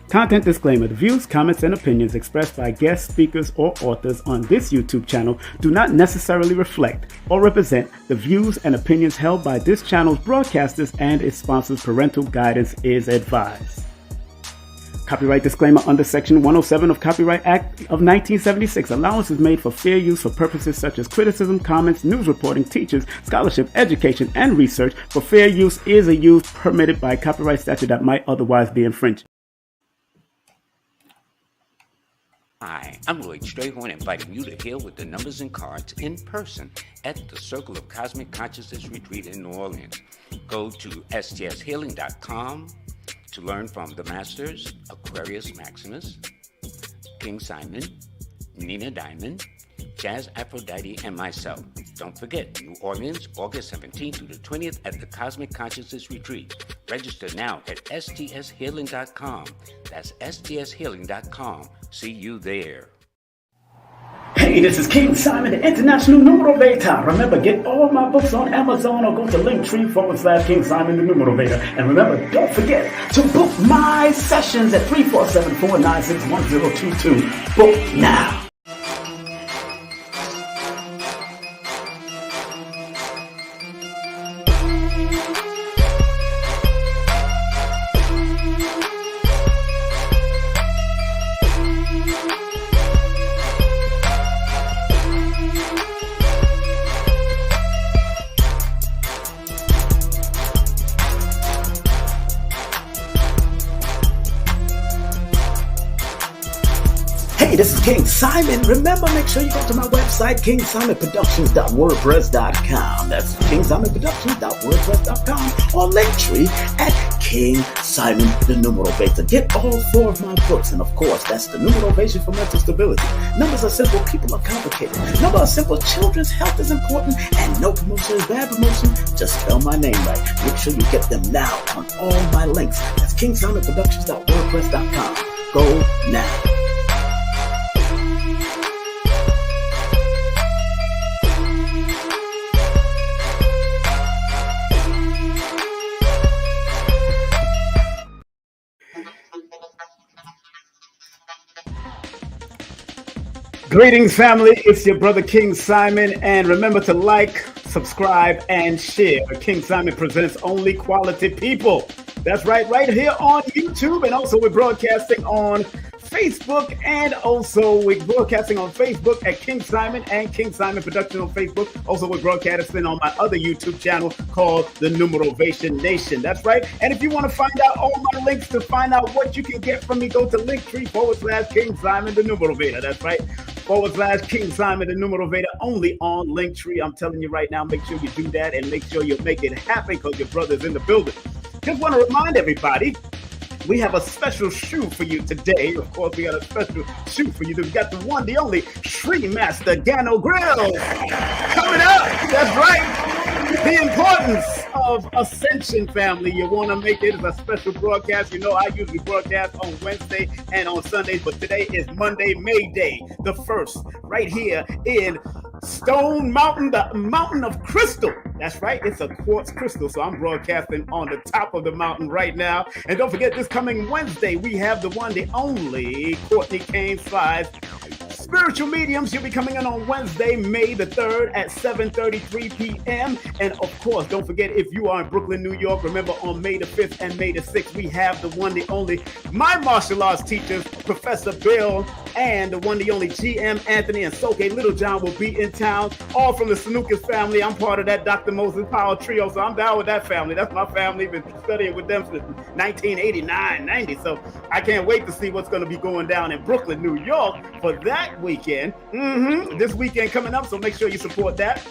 Content disclaimer. The views, comments, and opinions expressed by guest speakers or authors on this YouTube channel do not necessarily reflect or represent the views and opinions held by this channel's broadcasters and its sponsors. Parental guidance is advised. Copyright disclaimer under Section 107 of Copyright Act of 1976. Allowance is made for fair use for purposes such as criticism, comments, news reporting, teachers, scholarship, education, and research. For fair use is a use permitted by copyright statute that might otherwise be infringed. Hi, I'm Lloyd Strayhorn, inviting you to heal with the numbers and cards in person at the Circle of Cosmic Consciousness Retreat in New Orleans. Go to stshealing.com to learn from the Masters, Aquarius Maximus, King Simon, Nina Diamond, Jazz Aphrodite, and myself. Don't forget, New Orleans, August 17th through the 20th at the Cosmic Consciousness Retreat. Register now at stshealing.com. That's stshealing.com. See you there. Hey, this is King Simon, the International Numerator. Remember, get all my books on Amazon or go to Linktree/King Simon, the Numerator. And remember, don't forget to book my sessions at 347-496-1022. Book now. Hey, this is King Simon. Remember, make sure you go to my website, kingsimonproductions.wordpress.com. That's kingsimonproductions.wordpress.com or Linktree at King Simon the Numerator. Get all 4 of my books, and of course, that's the Numerovation for Mental Stability. Numbers are simple, people are complicated. Numbers are simple, children's health is important, and no promotion is bad promotion. Just spell my name right. Make sure you get them now on all my links. That's kingsimonproductions.wordpress.com. Go now. Greetings, family. It's your brother King Simon, and remember to like, subscribe, and share. King Simon presents only quality people. That's right here on YouTube, and also we're broadcasting on Facebook, and also we're broadcasting on Facebook at King Simon and King Simon Production on Facebook. Also, we're broadcasting on my other YouTube channel called The Numerovation Nation. That's right. And if you want to find out all my links to find out what you can get from me, go to Linktree/King Simon the Numerator. That's right. /King Simon the Numerator only on Linktree. I'm telling you right now, make sure you do that and make sure you make it happen because your brother's in the building. Just want to remind everybody, we have a special shoe for you today. Of course, we got a special shoe for you. We've got the one, the only Sri Master Gano Grill coming up. That's right. The importance of Ascension, family. You want to make it as a special broadcast. You know, I usually broadcast on Wednesday and on Sundays, but today is Monday, May Day, the 1st, right here in Stone Mountain, the mountain of crystal. That's right, it's a quartz crystal, so I'm broadcasting on the top of the mountain right now. And don't forget, this coming Wednesday, we have the one, the only Courtney Kane Slides Spiritual Mediums. You'll be coming in on Wednesday, May the 3rd at 7:33 p.m. And of course, don't forget, if you are in Brooklyn, New York, remember on May the 5th and May the 6th, we have the one, the only, my martial arts teachers, Professor Bill, and the one, the only GM Anthony and Soke Littlejohn will be in town, all from the Sanukas family. I'm part of that Dr. Moses Power Trio, so I'm down with that family. That's my family. Been studying with them since 1989, 90. So I can't wait to see what's going to be going down in Brooklyn, New York for that weekend. This weekend coming up, so make sure you support that.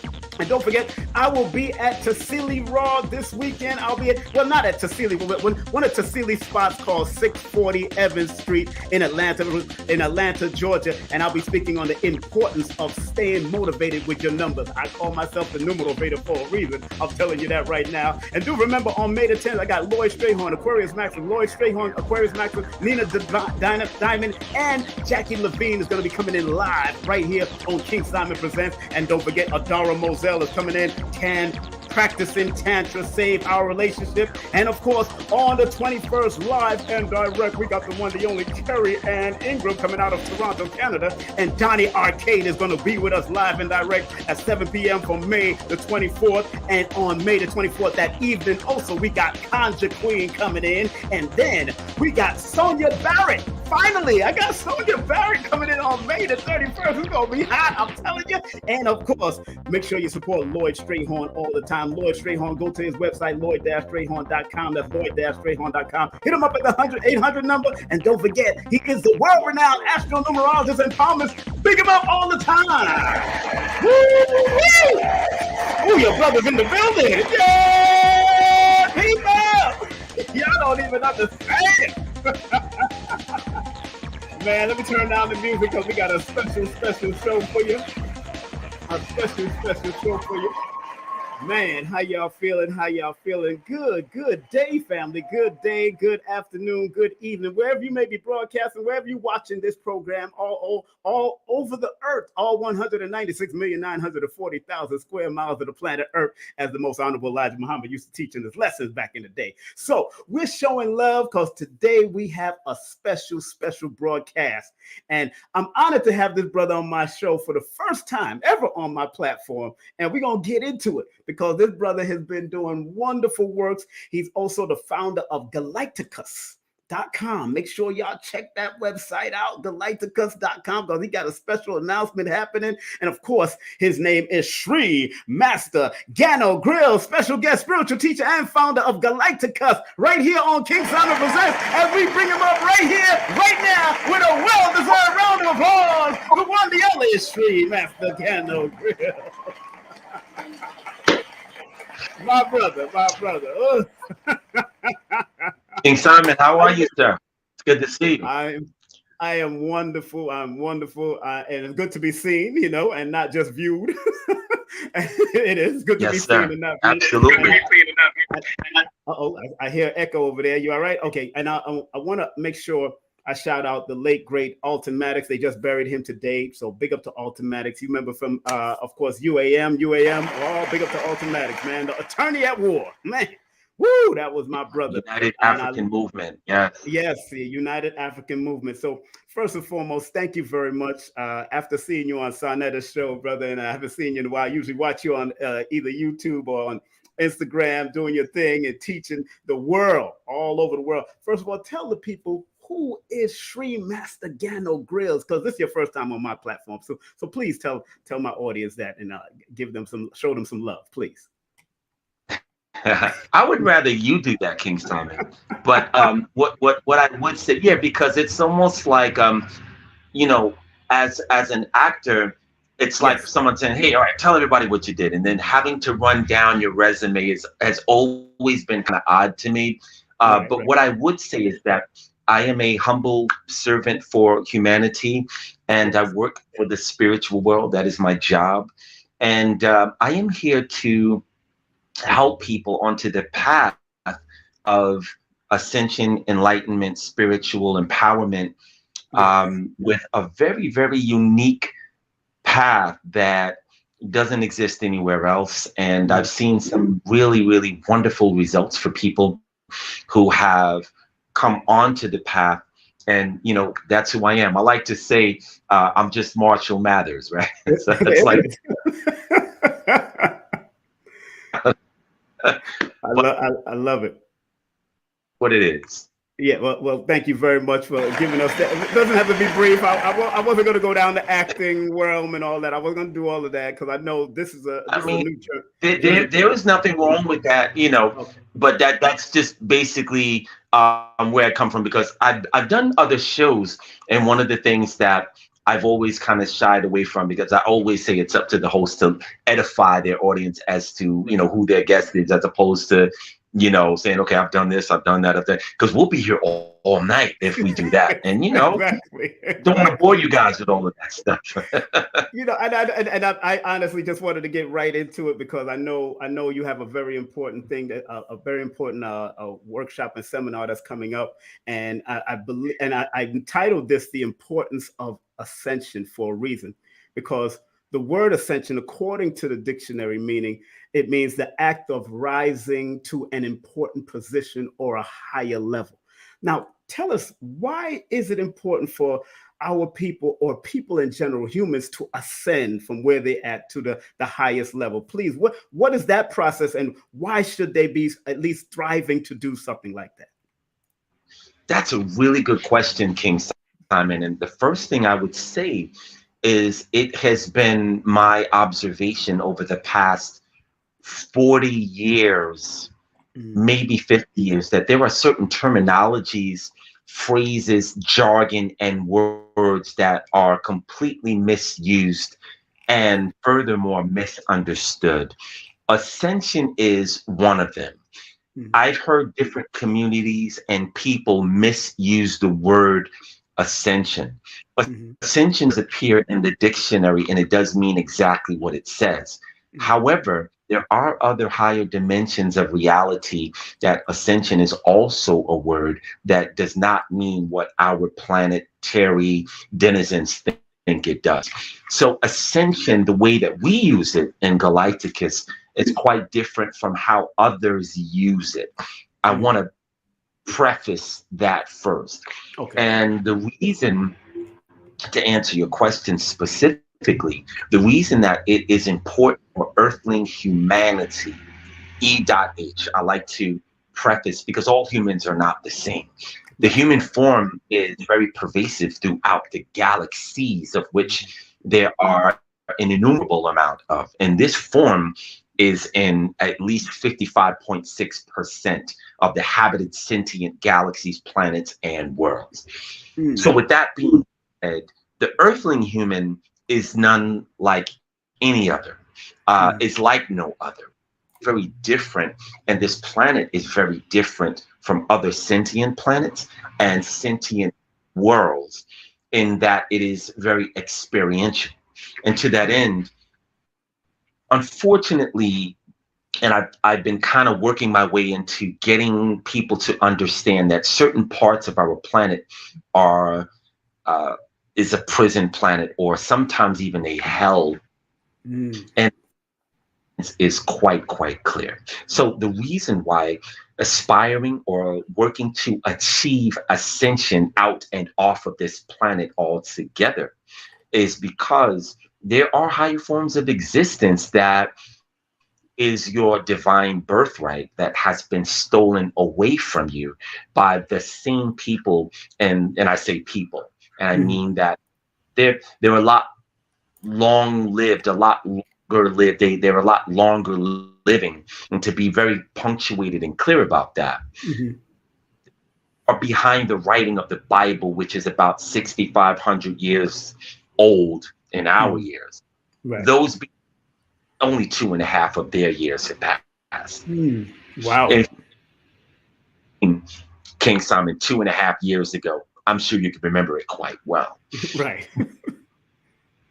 And don't forget, I will be at Tassili Raw this weekend. I'll be at, well, not at Tassili, but one of Tassili's spots called 640 Evans Street in Atlanta, Georgia. And I'll be speaking on the importance of staying motivated with your numbers. I call myself the numerator for a reason. I'm telling you that right now. And do remember, on May the 10th, I got Lloyd Strayhorn, Aquarius Maxim, Nina Diamond, and Jackie Levine is going to be coming in live right here on King Simon Presents. And don't forget, Adara Moselle is coming in, practicing Tantra, save our relationship. And of course, on the 21st, live and direct, we got the one, the only Kerry Ann Ingram coming out of Toronto, Canada. And Donnie Arcade is going to be with us live and direct at 7 p.m. for May the 24th. And on May the 24th, that evening, also, we got Conja Queen coming in. And then we got Sonia Barrett. Finally, I got Sonia Barrett coming in on May the 31st. It's going to be hot, I'm telling you. And of course, make sure you support Lloyd Strayhorn all the time. Lloyd Strayhorn, go to his website, lloyd-strayhorn.com. That's lloyd-strayhorn.com. Hit him up at the 100-800 number. And don't forget, he is the world-renowned astronumerologist and palmist. Big him up all the time. Woo-wee! Oh, your brother's in the building. Yeah, people. Y'all don't even understand. Man, let me turn down the music because we got a special show for you. A special show for you. Man, how y'all feeling? Good day, family. Good day, good afternoon, good evening. Wherever you may be broadcasting, wherever you're watching this program, all over the earth, all 196,940,000 square miles of the planet Earth, as the most honorable Elijah Muhammad used to teach in his lessons back in the day. So we're showing love because today we have a special broadcast. And I'm honored to have this brother on my show for the first time ever on my platform. And we're going to get into it, because this brother has been doing wonderful works. He's also the founder of Galacticus.com. Make sure y'all check that website out, Galacticus.com, because he got a special announcement happening. And of course, his name is Sri Master Gano Grill, special guest spiritual teacher and founder of Galacticus, right here on King Simon Presents. And we bring him up right here, right now, with a well-deserved round of applause. The one, the only Sri Master Gano Grill. My brother. King Simon, how are you, sir? It's good to see you. I am wonderful. I'm wonderful. And it's good to be seen, and not just viewed. It is good to be seen and not viewed. Absolutely. I hear echo over there. You all right? Okay. And I want to make sure I shout out the late, great Alton Maddox. They just buried him today. So big up to Alton Maddox. You remember from, of course, UAM. Oh, big up to Alton Maddox, man. The attorney at war, man. Woo, that was my brother. United African Movement, yes. Yes, the United African Movement. So first and foremost, thank you very much. After seeing you on Sarnetta's show, brother, and I haven't seen you in a while. I usually watch you on either YouTube or on Instagram doing your thing and teaching the world, all over the world. First of all, tell the people, who is Sri Master Gano Grills? Because this is your first time on my platform. So please tell my audience that and show them some love, please. I would rather you do that, King Simon. But what I would say, yeah, because it's almost like as an actor, it's like someone saying, hey, all right, tell everybody what you did. And then having to run down your resume has always been kind of odd to me. But what I would say is that I am a humble servant for humanity, and I work for the spiritual world. That is my job. And I am here to help people onto the path of ascension, enlightenment, spiritual empowerment, with a very, very unique path that doesn't exist anywhere else. And I've seen some really, really wonderful results for people who have come onto the path. And, that's who I am. I like to say I'm just Marshall Mathers, right? So that's like... I love it. What it is. Yeah, well, thank you very much for giving us that. It doesn't have to be brief. I wasn't going to go down the acting realm and all that. I wasn't going to do all of that because I know this is a new journey. There is nothing wrong with that, okay. But that's just basically where I come from, because I've done other shows, and one of the things that I've always kind of shied away from, because I always say it's up to the host to edify their audience as to, who their guest is, as opposed to, saying, okay, I've done this, I've done that, because we'll be here all night if we do that. And, Exactly. don't want to bore you guys with all of that stuff. I honestly just wanted to get right into it, because I know you have a very important thing, that a very important workshop and seminar that's coming up, and I believe, and I entitled this "The Importance of Ascension" for a reason, because the word ascension, according to the dictionary meaning, it means the act of rising to an important position or a higher level. Now, tell us, why is it important for our people, or people in general, humans, to ascend from where they're at to the highest level? Please, what is that process, and why should they be at least striving to do something like that? That's a really good question, King Simon. And the first thing I would say is, it has been my observation over the past 40 years, maybe 50 years, that there are certain terminologies, phrases, jargon, and words that are completely misused and furthermore misunderstood. Ascension is one of them. I've heard different communities and people misuse the word ascension. Ascension does appear in the dictionary, and it does mean exactly what it says. However, there are other higher dimensions of reality that ascension is also a word that does not mean what our planetary denizens think it does. So ascension, the way that we use it in Galacticus, is quite different from how others use it. I want to preface that first. Okay. And the reason, to answer your question specifically, the reason that it is important for earthling humanity, E.H, I like to preface, because all humans are not the same. The human form is very pervasive throughout the galaxies, of which there are an innumerable amount of. And this form is in at least 55.6% of the habited sentient galaxies, planets, and worlds. So with that being said, the earthling human is none like any other. Is like no other. Very different. And this planet is very different from other sentient planets and sentient worlds, in that it is very experiential. And to that end, unfortunately, and I've been kind of working my way into getting people to understand that certain parts of our planet is a prison planet, or sometimes even a hell. And is quite clear. So the reason why aspiring or working to achieve ascension out and off of this planet altogether is because there are higher forms of existence that is your divine birthright that has been stolen away from you by the same people. And I say people, and I mean that they're a lot long-lived, a lot longer lived. They're a lot longer living, and to be very punctuated and clear about that, are behind the writing of the Bible, which is about 6,500 years old in our years. Right. Those only 2.5 of their years have passed. Wow. And King Simon, 2.5 years ago, I'm sure you can remember it quite well. Right.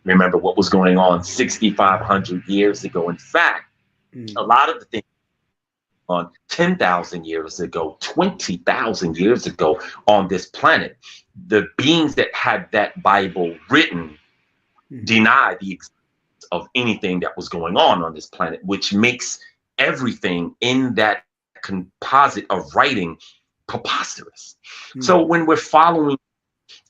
Remember what was going on 6,500 years ago. In fact, a lot of the things on 10,000 years ago, 20,000 years ago on this planet, the beings that had that Bible written denied the existence of anything that was going on this planet, which makes everything in that composite of writing preposterous. So when we're following,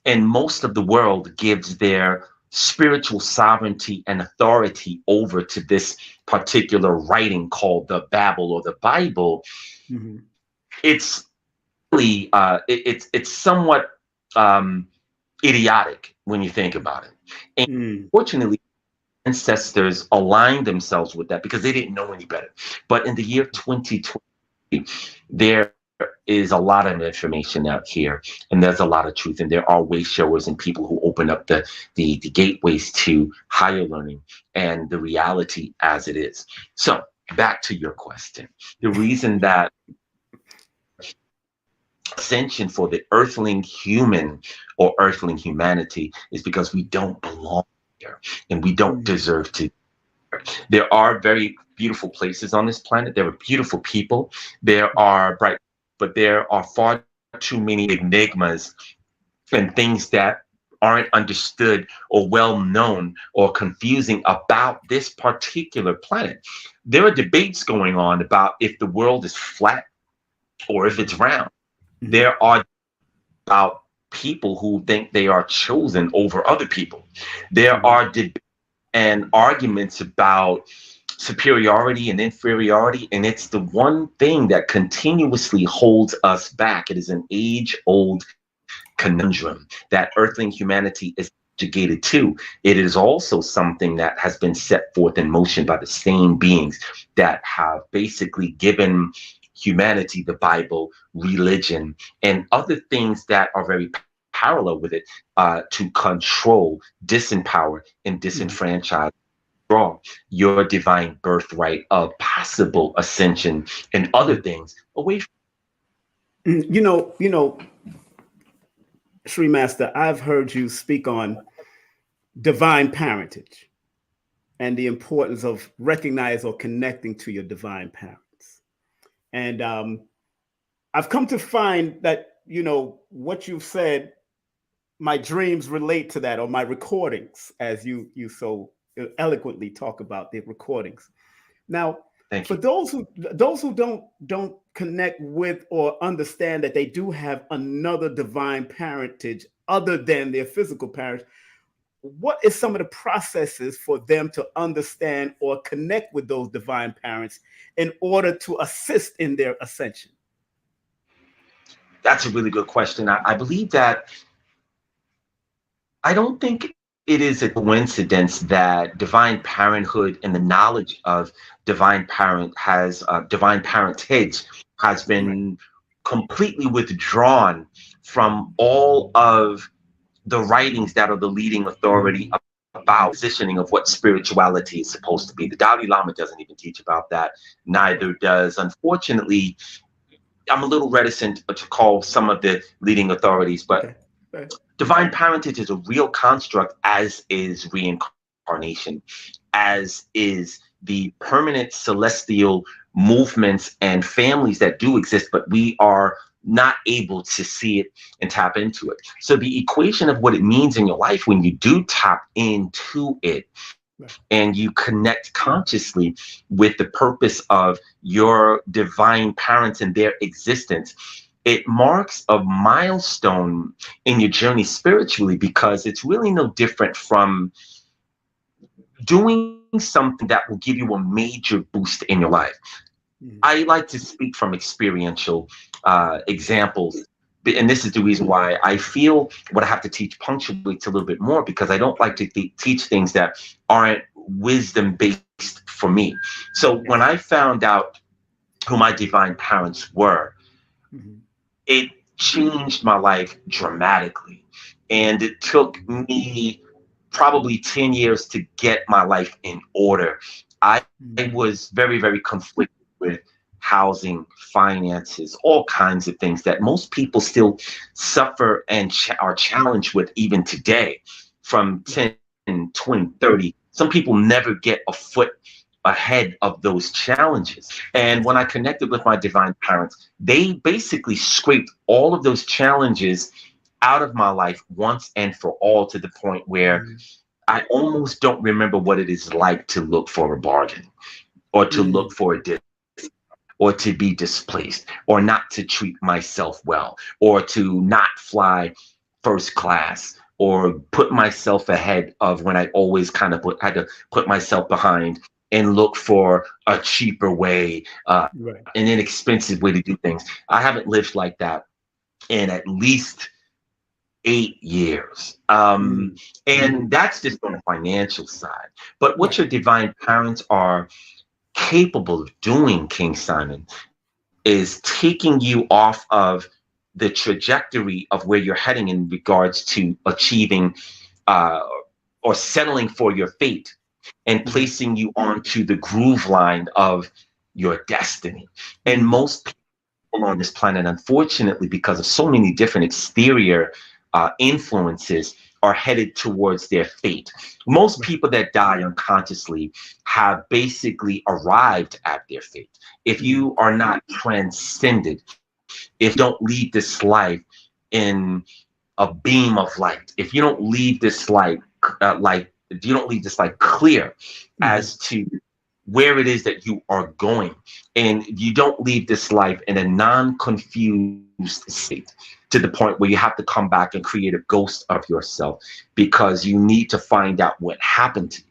and most of the world gives their spiritual sovereignty and authority over to this particular writing called the Babel or the Bible, it's really it's somewhat idiotic when you think about it. And fortunately, ancestors aligned themselves with that because they didn't know any better. But in the year 2020, there is a lot of information out here, and there's a lot of truth, and there are way showers and people who open open up the gateways to higher learning and the reality as it is. So back to your question. The reason that ascension for the earthling human or earthling humanity is because we don't belong here and we don't deserve to. There are very beautiful places on this planet. There are beautiful people. There are bright, but there are far too many enigmas and things that aren't understood or well known or confusing about this particular planet. There are debates going on about if the world is flat or if it's round. There are about people who think they are chosen over other people. There are debates and arguments about superiority and inferiority, and it's the one thing that continuously holds us back. It is an age-old conundrum that earthling humanity is subjugated to. It is also something that has been set forth in motion by the same beings that have basically given humanity the Bible, religion, and other things that are very parallel with it to control, disempower, and disenfranchise your divine birthright of possible ascension and other things away from. You know, Sri Master, I've heard you speak on divine parentage and the importance of recognizing or connecting to your divine parents. And I've come to find that, you know, what you've said, my dreams relate to that, or my recordings, as you so eloquently talk about the recordings. Now, for those who don't connect with or understand that they do have another divine parentage other than their physical parents, what is some of the processes for them to understand or connect with those divine parents in order to assist in their ascension? That's a really good question. I believe that I don't think it is a coincidence that divine parenthood and the knowledge of divine parentage has been completely withdrawn from all of the writings that are the leading authority about positioning of what spirituality is supposed to be. The Dalai Lama doesn't even teach about that. Neither does, unfortunately, I'm a little reticent to call some of the leading authorities, but divine parentage is a real construct, as is reincarnation, as is the permanent celestial movements and families that do exist, but we are not able to see it and tap into it. So the equation of what it means in your life when you do tap into it and you connect consciously with the purpose of your divine parents and their existence, it marks a milestone in your journey spiritually, because it's really no different from doing something that will give you a major boost in your life. I like to speak from experiential examples. And this is the reason why I feel what I have to teach punctuates a little bit more, because I don't like to teach things that aren't wisdom based for me. So when I found out who my divine parents were, it changed my life dramatically. And it took me probably 10 years to get my life in order. I was very, very conflicted with housing, finances, all kinds of things that most people still suffer and are challenged with even today, from 10, 20, 30. Some people never get a foot ahead of those challenges. And when I connected with my divine parents, they basically scraped all of those challenges out of my life once and for all, to the point where I almost don't remember what it is like to look for a bargain, or to look for a discount, or to be displaced, or not to treat myself well, or to not fly first class, or put myself ahead of when I always kind of had to put myself behind and look for a cheaper way, an inexpensive way to do things. I haven't lived like that in at least 8 years. And that's just on the financial side. But what your divine parents are capable of doing, King Simon, is taking you off of the trajectory of where you're heading in regards to achieving uh, or settling for your fate and placing you onto the groove line of your destiny. And most people on this planet, unfortunately, because of so many different exterior influences, are headed towards their fate. Most people that die unconsciously have basically arrived at their fate. If you are not transcended, if you don't lead this life in a beam of light, if you don't leave this light if you don't leave this light clear as to where it is that you are going, and you don't leave this life in a non-confused state to the point where you have to come back and create a ghost of yourself because you need to find out what happened to you.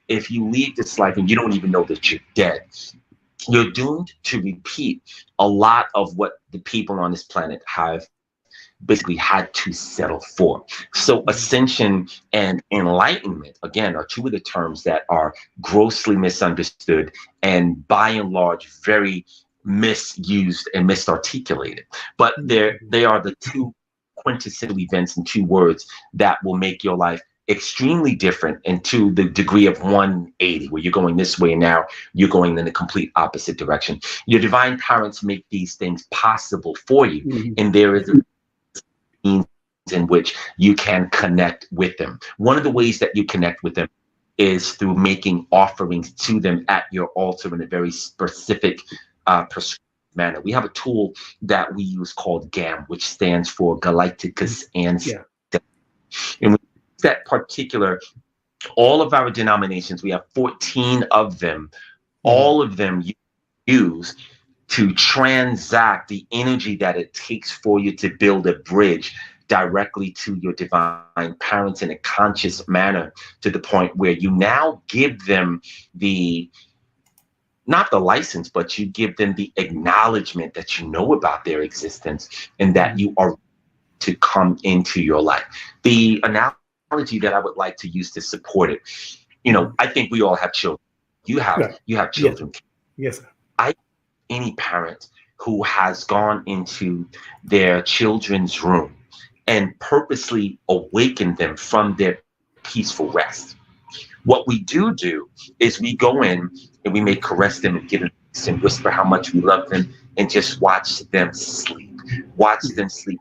If you leave this life and you don't even know that you're dead, you're doomed to repeat a lot of what the people on this planet have basically had to settle for. So ascension and enlightenment, again, are two of the terms that are grossly misunderstood and by and large very misused and misarticulated. But they are the two quintessential events in two words that will make your life extremely different, and to the degree of 180, where you're going this way and now you're going in the complete opposite direction. Your divine parents make these things possible for you, and there is a means in which you can connect with them. One of the ways that you connect with them is through making offerings to them at your altar in a very specific prescribed manner. We have a tool that we use called GAM, which stands for Galacticus Ancestors. And we use that particular, all of our denominations, we have 14 of them, all of them use to transact the energy that it takes for you to build a bridge directly to your divine parents in a conscious manner, to the point where you now give them not the license, but you give them the acknowledgement that you know about their existence and that you are to come into your life. The analogy that I would like to use to support it, I think we all have children. You have children. Yes, sir. Any parent who has gone into their children's room and purposely awakened them from their peaceful rest. What we do is we go in and we may caress them and give them and whisper how much we love them and just watch them sleep. Watch them sleep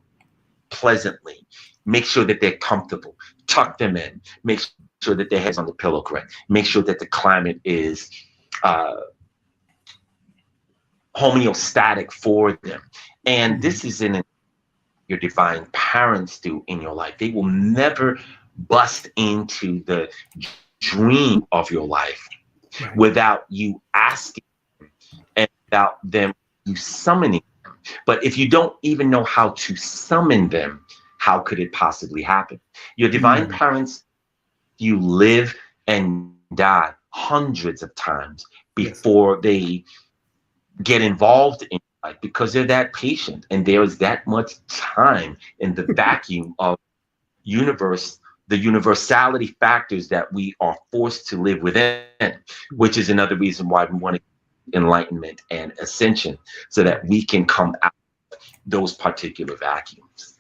pleasantly. Make sure that they're comfortable. Tuck them in. Make sure that their head's on the pillow correct. Make sure that the climate is homeostatic for them. And this is in your divine parents do in your life. They will never bust into the dream of your life without you asking and without them you summoning them. But if you don't even know how to summon them, how could it possibly happen? Your divine parents, you live and die hundreds of times before they get involved in life, because they're that patient and there is that much time in the vacuum of universe, the universality factors that we are forced to live within, which is another reason why we want enlightenment and ascension, so that we can come out of those particular vacuums.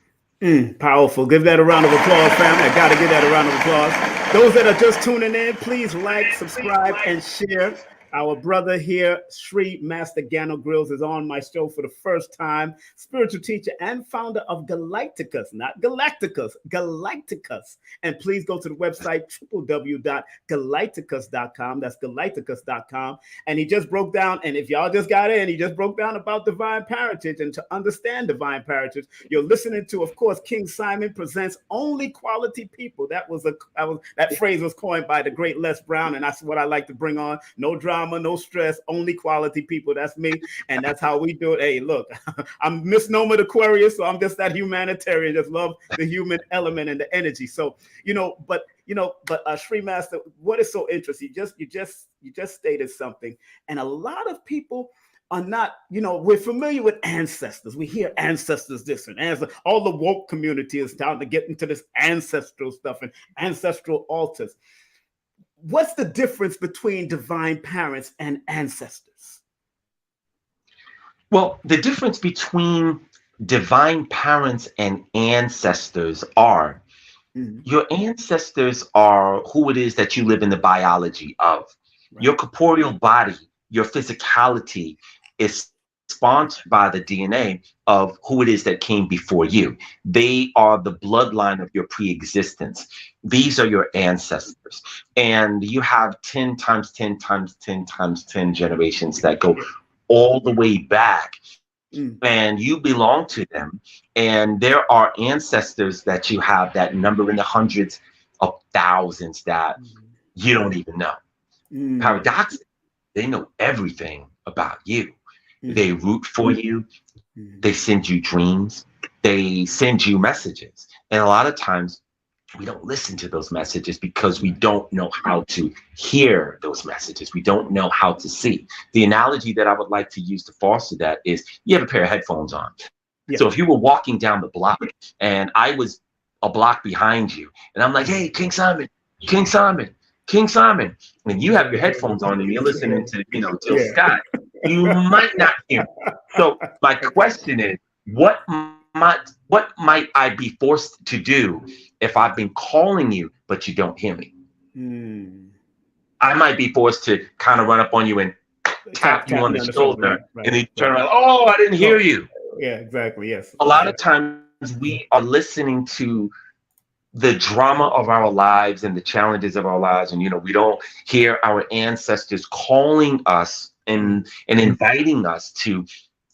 Powerful. Give that a round of applause, family. I got to give that a round of applause. Those that are just tuning in, please like, subscribe, and share. Our brother here, Sri Master Gano Grills, is on my show for the first time. Spiritual teacher and founder of Galacticus, not Galacticus, Galacticus. And please go to the website, www.galacticus.com. That's galacticus.com. And he just broke down, and if y'all just got in, he just broke down about divine parentage. And to understand divine parentage, you're listening to, of course, King Simon Presents Only Quality People. That phrase was coined by the great Les Brown, and that's what I like to bring on. No drama, no stress, only quality people. That's me, and that's how we do it. Hey, look, I'm misnomered Aquarius, so I'm just that humanitarian. Just love the human element and the energy. So, but Sri Master, what is so interesting? You just stated something, and a lot of people are not, we're familiar with ancestors. We hear ancestors this and ancestors. All the woke community is down to get into this ancestral stuff and ancestral altars. What's the difference between divine parents and ancestors? Well, the difference between divine parents and ancestors are Mm-hmm. Your ancestors are who it is that you live in the biology of. Right. Your corporeal body, your physicality is sponsored by the DNA of who it is that came before you. They are the bloodline of your pre-existence. These are your ancestors. And you have 10 times 10 times 10 times 10 generations that go all the way back, Mm. and you belong to them. And there are ancestors that you have that number in the hundreds of thousands that you don't even know. Mm. Paradoxically, they know everything about you. Mm. They root for you. Mm. They send you dreams. They send you messages. And a lot of times we don't listen to those messages because we Right. don't know how to hear those messages. We don't know how to see. The analogy that I would like to use to foster that is you have a pair of headphones on. Yeah. So if you were walking down the block and I was a block behind you and I'm like, hey, King Simon, King Simon, King Simon, and you have your headphones on and you're listening to, Jill Yeah. Scott, you might not hear me. So my question is, what might I be forced to do if I've been calling you, but you don't hear me? Mm. I might be forced to kind of run up on you and tap you Tap on me the on the shoulder. shoulder, Right. Right. and then you turn Right. around, oh, I didn't hear Oh, you. yeah. Exactly. Yes. A lot Yeah. of times we are listening to the drama of our lives and the challenges of our lives, and we don't hear our ancestors calling us and inviting us to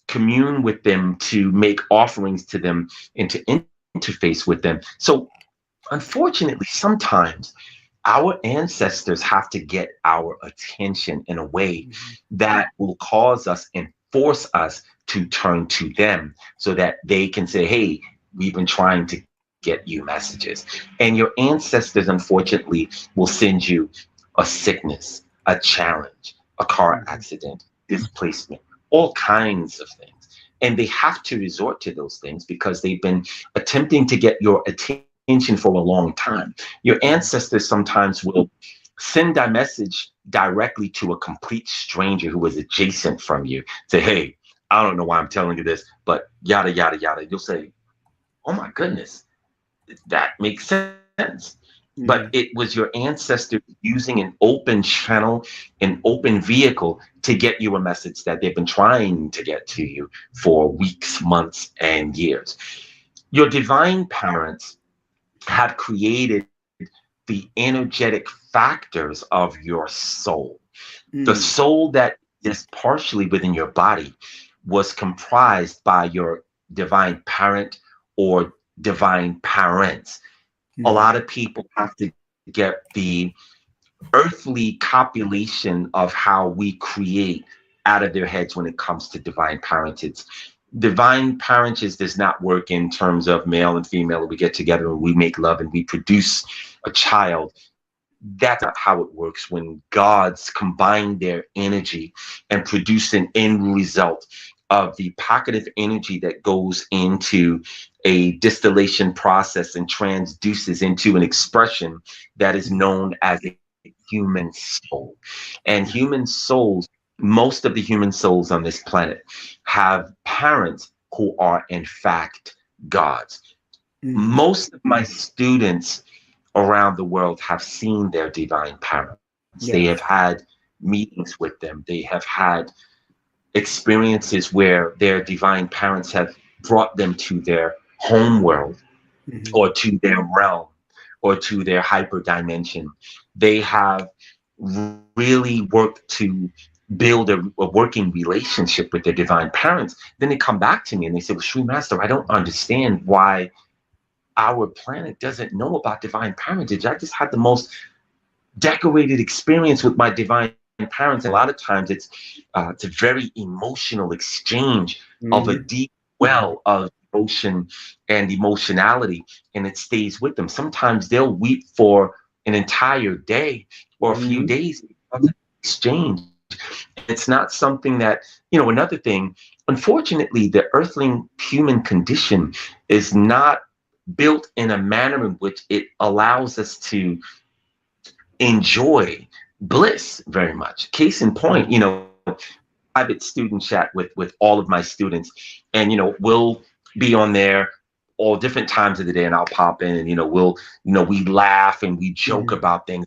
commune with them, to make offerings to them, and to interface with them. So unfortunately, sometimes our ancestors have to get our attention in a way Mhm. that will cause us and force us to turn to them so that they can say, hey, we've been trying to get you messages. And your ancestors, unfortunately, will send you a sickness, a challenge, a car Mhm. accident, displacement, all kinds of things. And they have to resort to those things because they've been attempting to get your attention for a long time. Your Mhm. ancestors sometimes will send a message directly to a complete stranger who is adjacent from you. Say, hey, I don't know why I'm telling you this, but yada, yada, yada. You'll say, oh my goodness, that makes sense. But it Mhm. was your ancestors using an open channel, an open vehicle to get you a message that they've been trying to get to you for weeks, months, and years. Your divine parents have created the energetic factors of your soul. The Mm. soul that is partially within your body was comprised by your divine parent or divine parents. A Mhm. lot of people have to get the earthly copulation of how we create out of their heads when it comes to divine parentage. Divine parentage does not work in terms of male and female. We get together and we make love and we produce a child. That's not how it works when gods combine their energy and produce an end result of the pocket of energy that goes into a distillation process and transduces into an expression that is Mhm. known as a human soul. And human souls, most of the human souls on this planet, have parents who are, in fact, gods. Mhm. Most of my students around the world have seen their divine parents. They have Yes. had meetings with them. They have had experiences where their divine parents have brought them to their home world Mhm. or to their realm or to their hyper dimension. They have really worked to build a working relationship with their divine parents. Then they come back to me and they say, well, Sri Master, I don't understand why our planet doesn't know about divine parentage. I just had the most decorated experience with my divine parents. And a lot of times it's a very emotional exchange of a Mhm. deep well of emotion and emotionality, and it stays with them. Sometimes they'll weep for an entire day or a few Mhm. days of the exchange. And it's not something that, another thing, unfortunately, the earthling human condition is not built in a manner in which it allows us to enjoy bliss very much. Case in point, Mhm. private student chat with all of my students, and we'll be on there all different times of the day, and I'll pop in, and we laugh and we joke about things,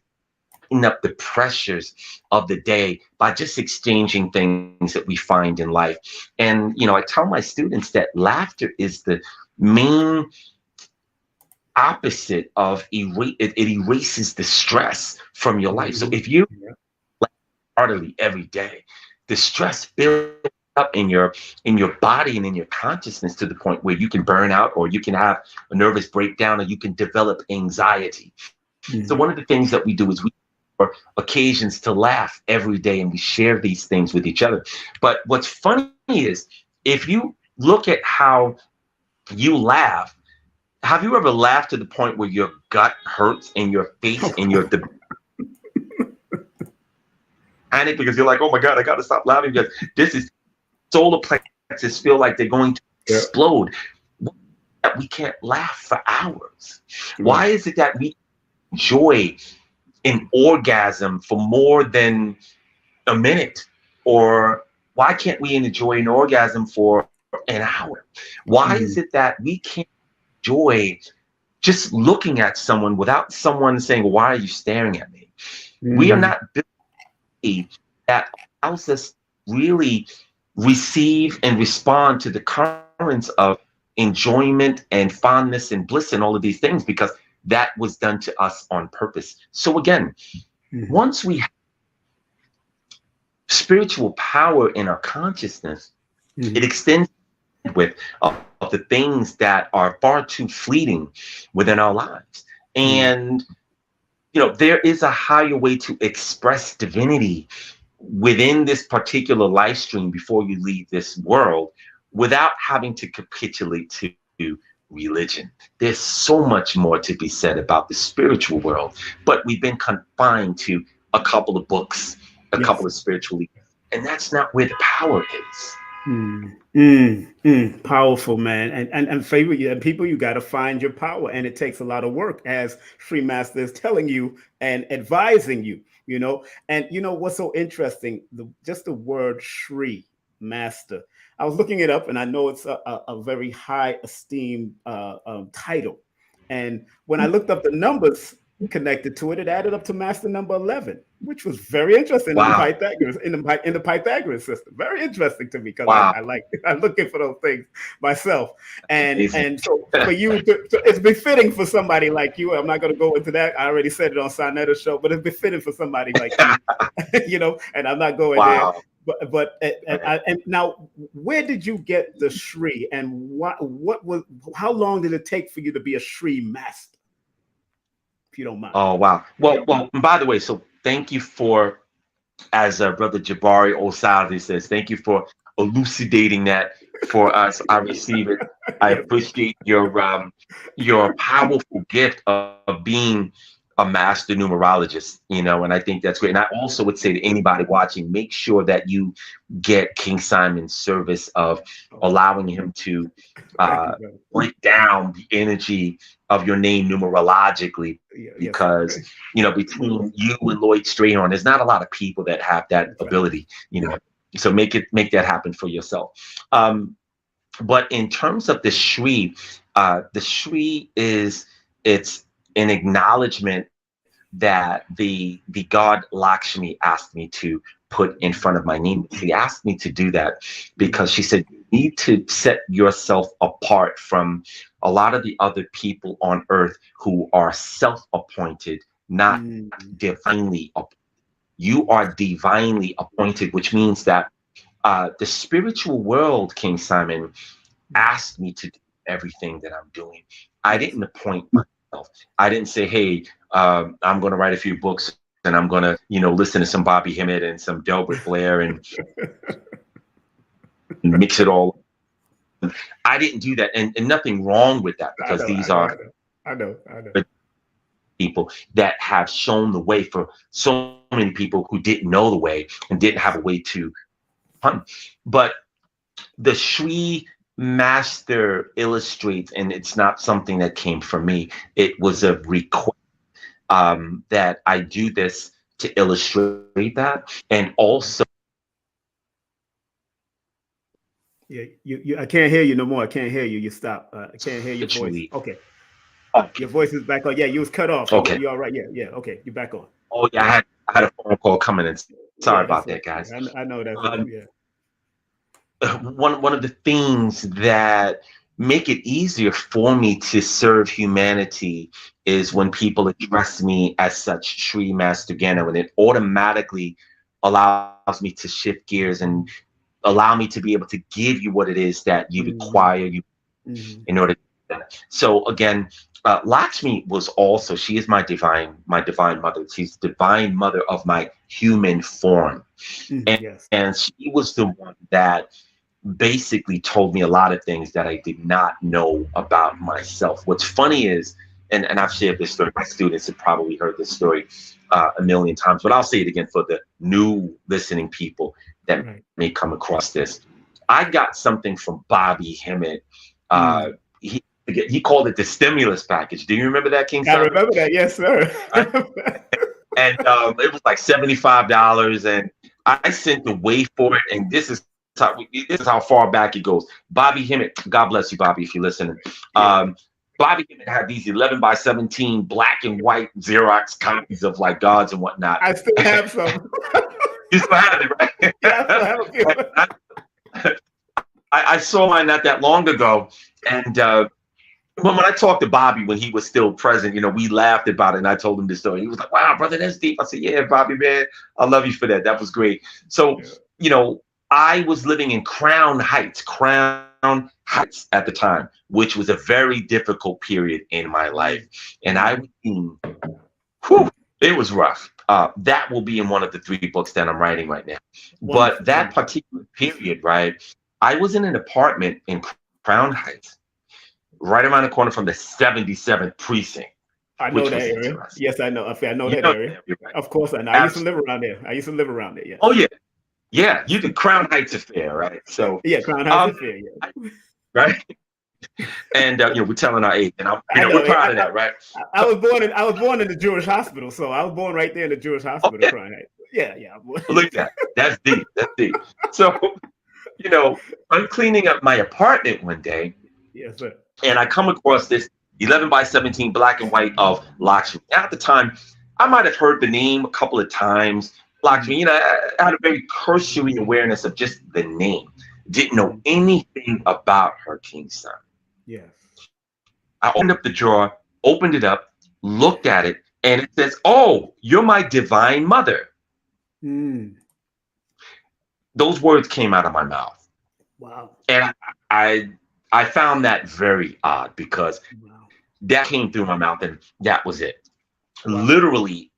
up the pressures of the day by just exchanging things that we find in life. And I tell my students that laughter is the main opposite of it erases the stress from your life. So if you laugh heartily every day, the stress builds up in your body and in your consciousness to the point where you can burn out, or you can have a nervous breakdown, or you can develop anxiety. So one of the things that we do is we for occasions to laugh every day, and we share these things with each other. But what's funny is, if you look at how you laugh, have you ever laughed to the point where your gut hurts in your face and you're panic because you're like, oh my God, I got to stop laughing because this is solar plexus feel like they're going to explode. We can't laugh for hours. Why is it that we enjoy an orgasm for more than a minute? Or why can't we enjoy an orgasm for an hour? Why is it that we can't enjoy just looking at someone without someone saying, why are you staring at me? We are not built that allows us really receive and respond to the currents of enjoyment and fondness and bliss and all of these things, because that was done to us on purpose. So again, once we have spiritual power in our consciousness, it extends with of the things that are far too fleeting within our lives. And there is a higher way to express divinity within this particular life stream before you leave this world, without having to capitulate to religion. There's so much more to be said about the spiritual world, but we've been confined to a couple of books, a couple of spiritual leaders, and that's not where the power is. Powerful, man. And favorite, and people, you got to find your power, and it takes a lot of work, as Sri Master is telling you and advising you. And what's so interesting, just the word Sri Master. I was looking it up, and I know it's a very high esteemed title. And when I looked up the numbers connected to it, it added up to master number 11, which was very interesting. Wow. in the Pythagoras system. Very interesting to me, because Wow. I'm looking for those things myself. And so for you, it's befitting for somebody like you. I'm not going to go into that. I already said it on Sinetta's show, but it's befitting for somebody like you, and I'm not going there. But now, where did you get the Shri, and how long did it take for you to be a Shri master? If you don't mind. Oh, wow. Well, by the way, so thank you for, as Brother Jabari Osadi says, thank you for elucidating that for us. I receive it. I appreciate your powerful gift of being a master numerologist, and I think that's great. And I also would say to anybody watching, make sure that you get King Simon's service of allowing him to break down the energy of your name numerologically, because between you and Lloyd Strayhorn, there's not a lot of people that have that ability, so make that happen for yourself. But in terms of the Shri it's an acknowledgement that the god Lakshmi asked me to put in front of my name. She asked me to do that because she said, you need to set yourself apart from a lot of the other people on earth who are self-appointed, not divinely appointed. You are divinely appointed, which means that the spiritual world, King Simon, asked me to do everything that I'm doing. I didn't appoint myself. I didn't say, hey, I'm going to write a few books and I'm going to, listen to some Bobby Hemmett and some Delbert Blair and mix it all. I didn't do that. And nothing wrong with that, because I know people that have shown the way for so many people who didn't know the way and didn't have a way to hunt. But the Shri Master illustrates, and it's not something that came from me. It was a request that I do this to illustrate that, and also Yeah, I can't hear you no more. I can't hear you. You stop. I can't hear your voice. Literally. Okay, Okay. your voice is back on. Yeah, you was cut off. Okay. You all right? Yeah, yeah. Okay, you're back on. Oh yeah, I had a phone call coming in. Sorry Yeah, that's about right. that, guys. Yeah, I know that. Um, Yeah. one of the things that make it easier for me to serve humanity is when people address me as such, Sri Master Gano, and it automatically allows me to shift gears and allow me to be able to give you what it is that you require you in order to do that. So again, Lakshmi was also, she is my divine mother. She's the divine mother of my human form. Yes. And she was the one that basically told me a lot of things that I did not know about myself. What's funny is, and I've shared this story, my students have probably heard this story a million times, but I'll say it again for the new listening people that may come across this. I got something from Bobby Hemmett. He called it the stimulus package. Do you remember that, King Simon? I remember that. Yes, sir. And it was like $75, and I sent the way for it. And this is how far back it goes. Bobby Hemmett, God bless you, Bobby, if you're listening. Bobby Hemmett had these 11 by 17 black and white Xerox copies of like gods and whatnot. I still have some. You still have it, right? Yeah, I still have a few. I saw mine not that long ago, and when I talked to Bobby when he was still present, you know, we laughed about it, and I told him the story. He was like, "Wow, brother, that's deep." I said, "Yeah, Bobby, man, I love you for that. That was great." So, you know, I was living in Crown Heights at the time, which was a very difficult period in my life, and I was being, it was rough. That will be in one of the 3 books that I'm writing right now. But that particular period, right? I was in an apartment in Crown Heights, right around the corner from the 77th precinct. I know that area. Yes, I know. I know that area. Right? Of course, I know. I used to live around there. Yeah. Oh yeah, yeah. You did Crown Heights affair, right? So yeah, Crown Heights affair. Yeah. Right. And you know, we're telling our age, and we're proud of that, right? I was born in the Jewish hospital, so I was born right there in the Jewish hospital. Okay. Crown Heights. Yeah. Look at that. That's deep. That's deep. So, you know, I'm cleaning up my apartment one day. Yes, sir. And I come across this 11 by 17 black and white of Lakshmi. At the time, I might have heard the name a couple of times. Lakshmi, you know, I had a very cursory awareness of just the name. Didn't know anything about her, King Son. Yes. I opened up the drawer, opened it up, looked at it, and it says, "Oh, you're my divine mother." Those words came out of my mouth. Wow. And I found that very odd because that came through my mouth and that was it. Wow. Literally,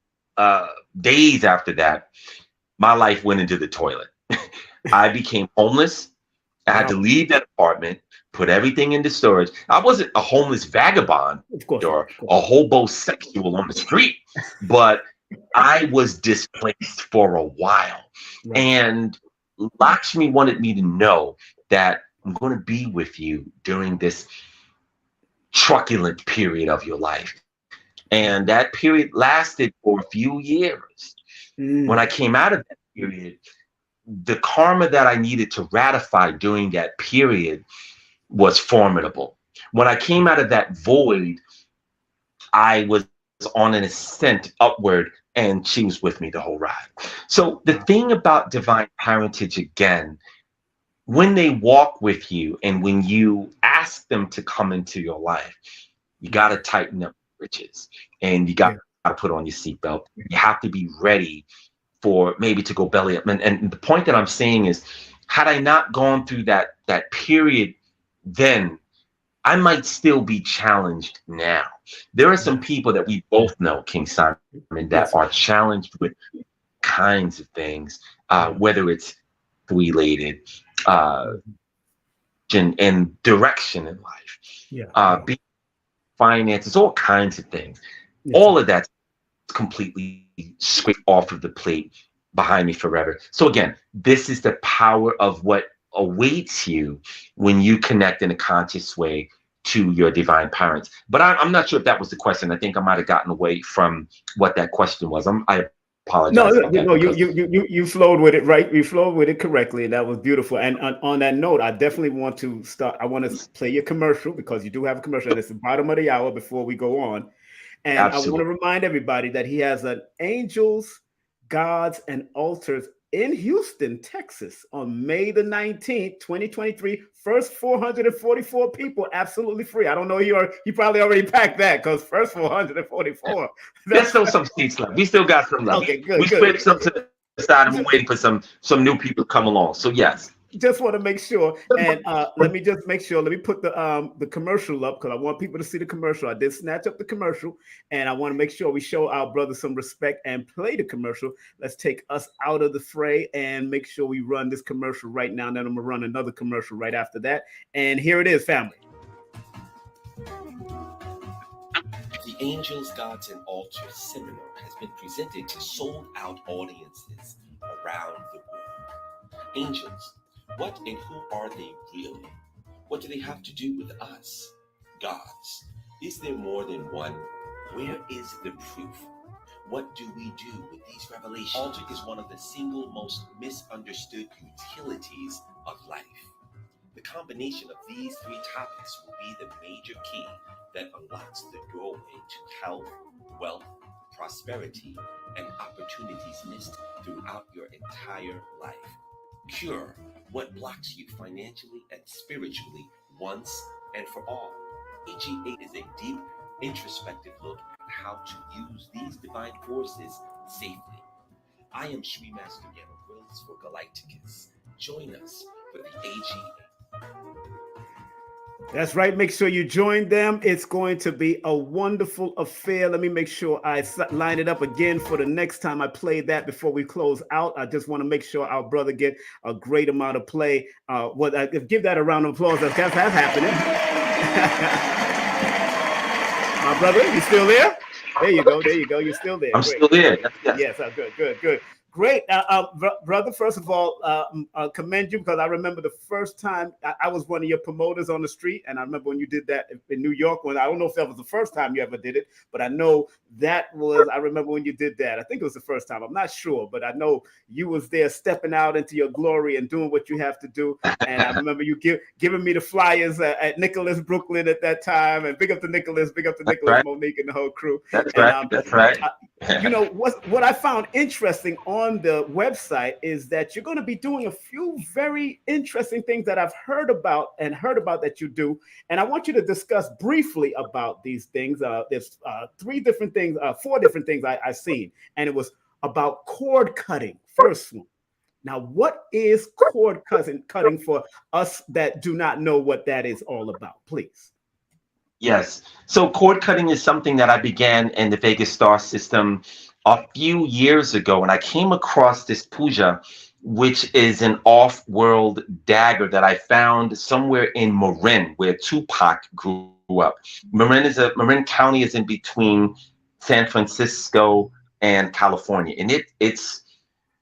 days after that, my life went into the toilet. I became homeless. I had to leave that apartment, put everything into storage. I wasn't a homeless vagabond or a hobosexual on the street, but I was displaced for a while. Right. And Lakshmi wanted me to know that I'm going to be with you during this truculent period of your life. And that period lasted for a few years. When I came out of that period, the karma that I needed to ratify during that period was formidable. When I came out of that void, I was on an ascent upward, and she was with me the whole ride. So the thing about divine parentage, again, when they walk with you and when you ask them to come into your life, you got to tighten up britches and you got to put on your seatbelt. You have to be ready for maybe to go belly up. And the point that I'm saying is, had I not gone through that period then, I might still be challenged now. There are some people that we both know, King Simon, that are challenged with kinds of things, whether it's related and direction in life, finances, all kinds of things. All of that's completely scraped off of the plate behind me forever. So again, this is the power of what awaits you when you connect in a conscious way to your divine parents. But I'm not sure if that was the question. I think I might have gotten away from what that question was. I apologize about that. No, you flowed with it right. You flowed with it correctly, and that was beautiful. And on that note, I definitely want to start. I want to play your commercial because you do have a commercial, and it's the bottom of the hour before we go on. And I want to remind everybody that he has an Angels, Gods, and Altars in Houston, Texas, on May the 19th, 2023. First 444 people, absolutely free. I don't know, he probably already packed that because first 444. There's still some seats left. We still got some left. Okay, good. We split some to the side and we're waiting for some new people to come along. So yes. Just want to make sure, and let me just make sure. Let me put the commercial up because I want people to see the commercial. I did snatch up the commercial, and I want to make sure we show our brother some respect and play the commercial. Let's take us out of the fray and make sure we run this commercial right now. And then I'm gonna run another commercial right after that. And here it is, family. The Angels, Gods, and Altars seminar has been presented to sold-out audiences around the world. Angels. What and who are they really? What do they have to do with us? Gods. Is there more than one? Where is the proof? What do we do with these revelations? Altar is one of the single most misunderstood utilities of life. The combination of these three topics will be the major key that unlocks the doorway to health, wealth, prosperity, and opportunities missed throughout your entire life. Cure what blocks you financially and spiritually once and for all. AG8 is a deep, introspective look at how to use these divine forces safely. I am Sri Master Gano Wills for Galacticus. Join us for the AG8. That's right. Make sure you join them. It's going to be a wonderful affair. Let me make sure I line it up again for the next time I play that before we close out. I just want to make sure our brother get a great amount of play. Give that a round of applause. That's happening. My brother, you still there? There you go. You're still there. I'm still there. Yes. Good. Great. Brother, first of all, commend you because I remember the first time I was one of your promoters on the street. And I remember when you did that in New York, I don't know if that was the first time you ever did it, but I know I remember when you did that. I think it was the first time. I'm not sure, but I know you was there stepping out into your glory and doing what you have to do. And I remember you giving me the flyers at Nicholas, Brooklyn at that time. And big up to Nicholas, right. Monique, and the whole crew. That's right. What I found interesting on the website is that you're going to be doing a few very interesting things that I've heard about that you do. And I want you to discuss briefly about these things. There's 4 different things I seen. And it was about cord cutting. First one. Now, what is cord cutting for us that do not know what that is all about, please? Yes. So cord cutting is something that I began in the Vegas star system a few years ago. And I came across this puja, which is an off-world dagger that I found somewhere in Marin, where Tupac grew up. Marin County is in between San Francisco and California. And it's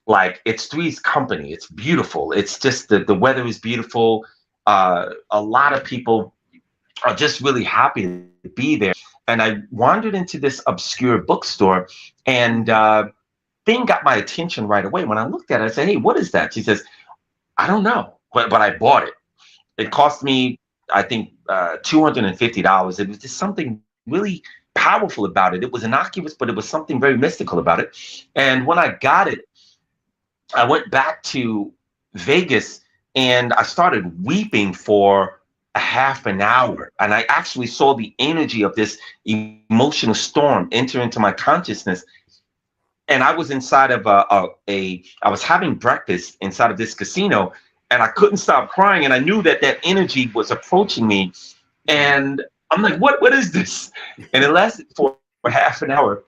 Three's Company. It's beautiful. It's just the weather is beautiful. A lot of people are just really happy to be there. And I wandered into this obscure bookstore, and thing got my attention right away. When I looked at it, I said, "Hey, what is that?" She says, "I don't know, but I bought it. It cost me, I think, $250. It was just something really powerful about it. It was innocuous, but it was something very mystical about it. And when I got it, I went back to Vegas and I started weeping for a half an hour. And I actually saw the energy of this emotional storm enter into my consciousness. And I was inside of I was having breakfast inside of this casino, and I couldn't stop crying. And I knew that energy was approaching me. And I'm like, what is this? And it lasted for half an hour.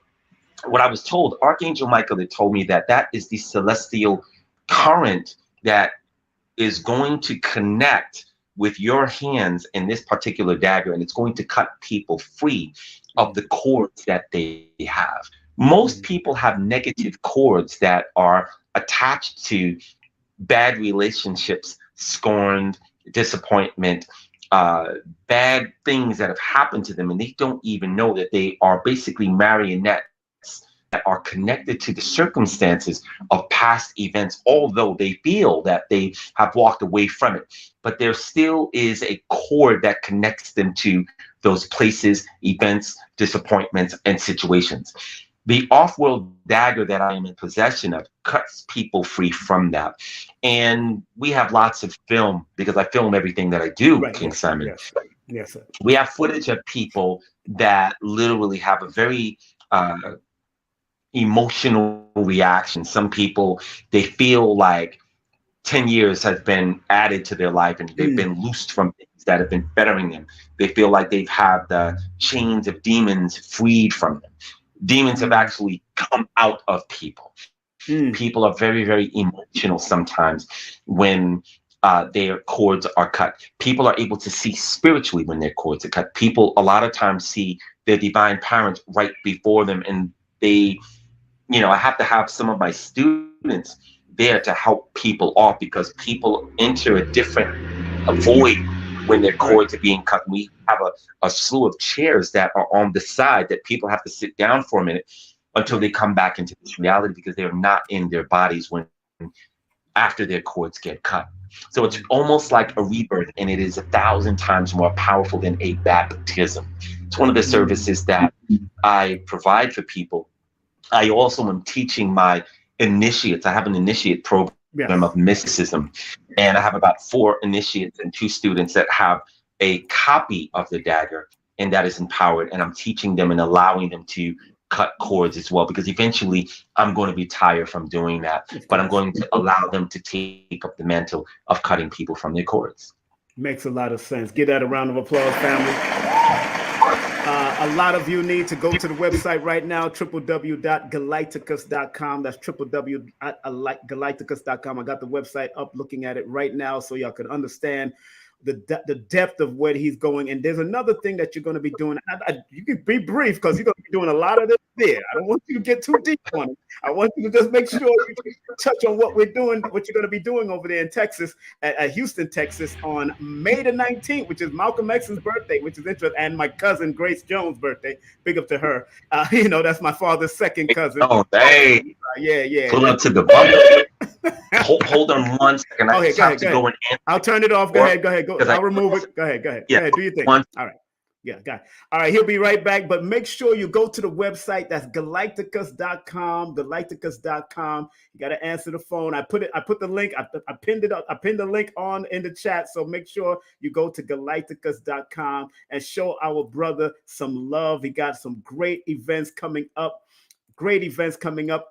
What I was told, Archangel Michael had told me that is the celestial current that is going to connect with your hands in this particular dagger, and it's going to cut people free of the cords that they have. Most people have negative cords that are attached to bad relationships, scorned, disappointment, bad things that have happened to them, and they don't even know that they are basically marionettes are connected to the circumstances of past events, although they feel that they have walked away from it. But there still is a cord that connects them to those places, events, disappointments, and situations. The off-world dagger that I am in possession of cuts people free from that. And we have lots of film, because I film everything that I do, right, King Simon. Yes. Yes, sir. We have footage of people that literally have a very emotional reaction. Some people, they feel like 10 years has been added to their life and they've been loosed from things that have been fettering them. They feel like they've had the chains of demons freed from them. Demons have actually come out of people. People are very, very emotional sometimes when their cords are cut. People are able to see spiritually when their cords are cut. People a lot of times see their divine parents right before them, and they, I have to have some of my students there to help people off, because people enter a void when their cords are being cut. We have a slew of chairs that are on the side that people have to sit down for a minute until they come back into this reality, because they're not in their bodies after their cords get cut. So it's almost like a rebirth, and it is 1,000 times more powerful than a baptism. It's one of the services that I provide for people. I also am teaching my initiates. I have an initiate program of mysticism, and I have about 4 initiates and 2 students that have a copy of the dagger, and that is empowered. And I'm teaching them and allowing them to cut cords as well, because eventually I'm going to be tired from doing that, but I'm going to allow them to take up the mantle of cutting people from their cords. Makes a lot of sense. Give that a round of applause, family. A lot of you need to go to the website right now, www.galacticus.com. That's www.galacticus.com. I got the website up, looking at it right now, so y'all can understand the depth of where he's going. And there's another thing that you're going to be doing. You can be brief, because you're going to be doing a lot of this there. I don't want you to get too deep on it. I want you to just make sure you touch on what we're doing, what you're going to be doing over there in Texas, at Houston, Texas, on May the 19th, which is Malcolm X's birthday, which is interesting, and my cousin Grace Jones' birthday. Big up to her. That's my father's second cousin. Oh, dang. Yeah. Pull up to the bumper. Hold on one second. I just have to go and answer. I'll turn it off. Go ahead. I'll remove it. Go ahead. Yeah. Go ahead. Do your thing. All right. Yeah, got it. All right, he'll be right back. But make sure you go to the website. That's galacticus.com. Galacticus.com. You got to answer the phone. I put the link. I pinned it up. I pinned the link in the chat. So make sure you go to galacticus.com and show our brother some love. He got some great events coming up.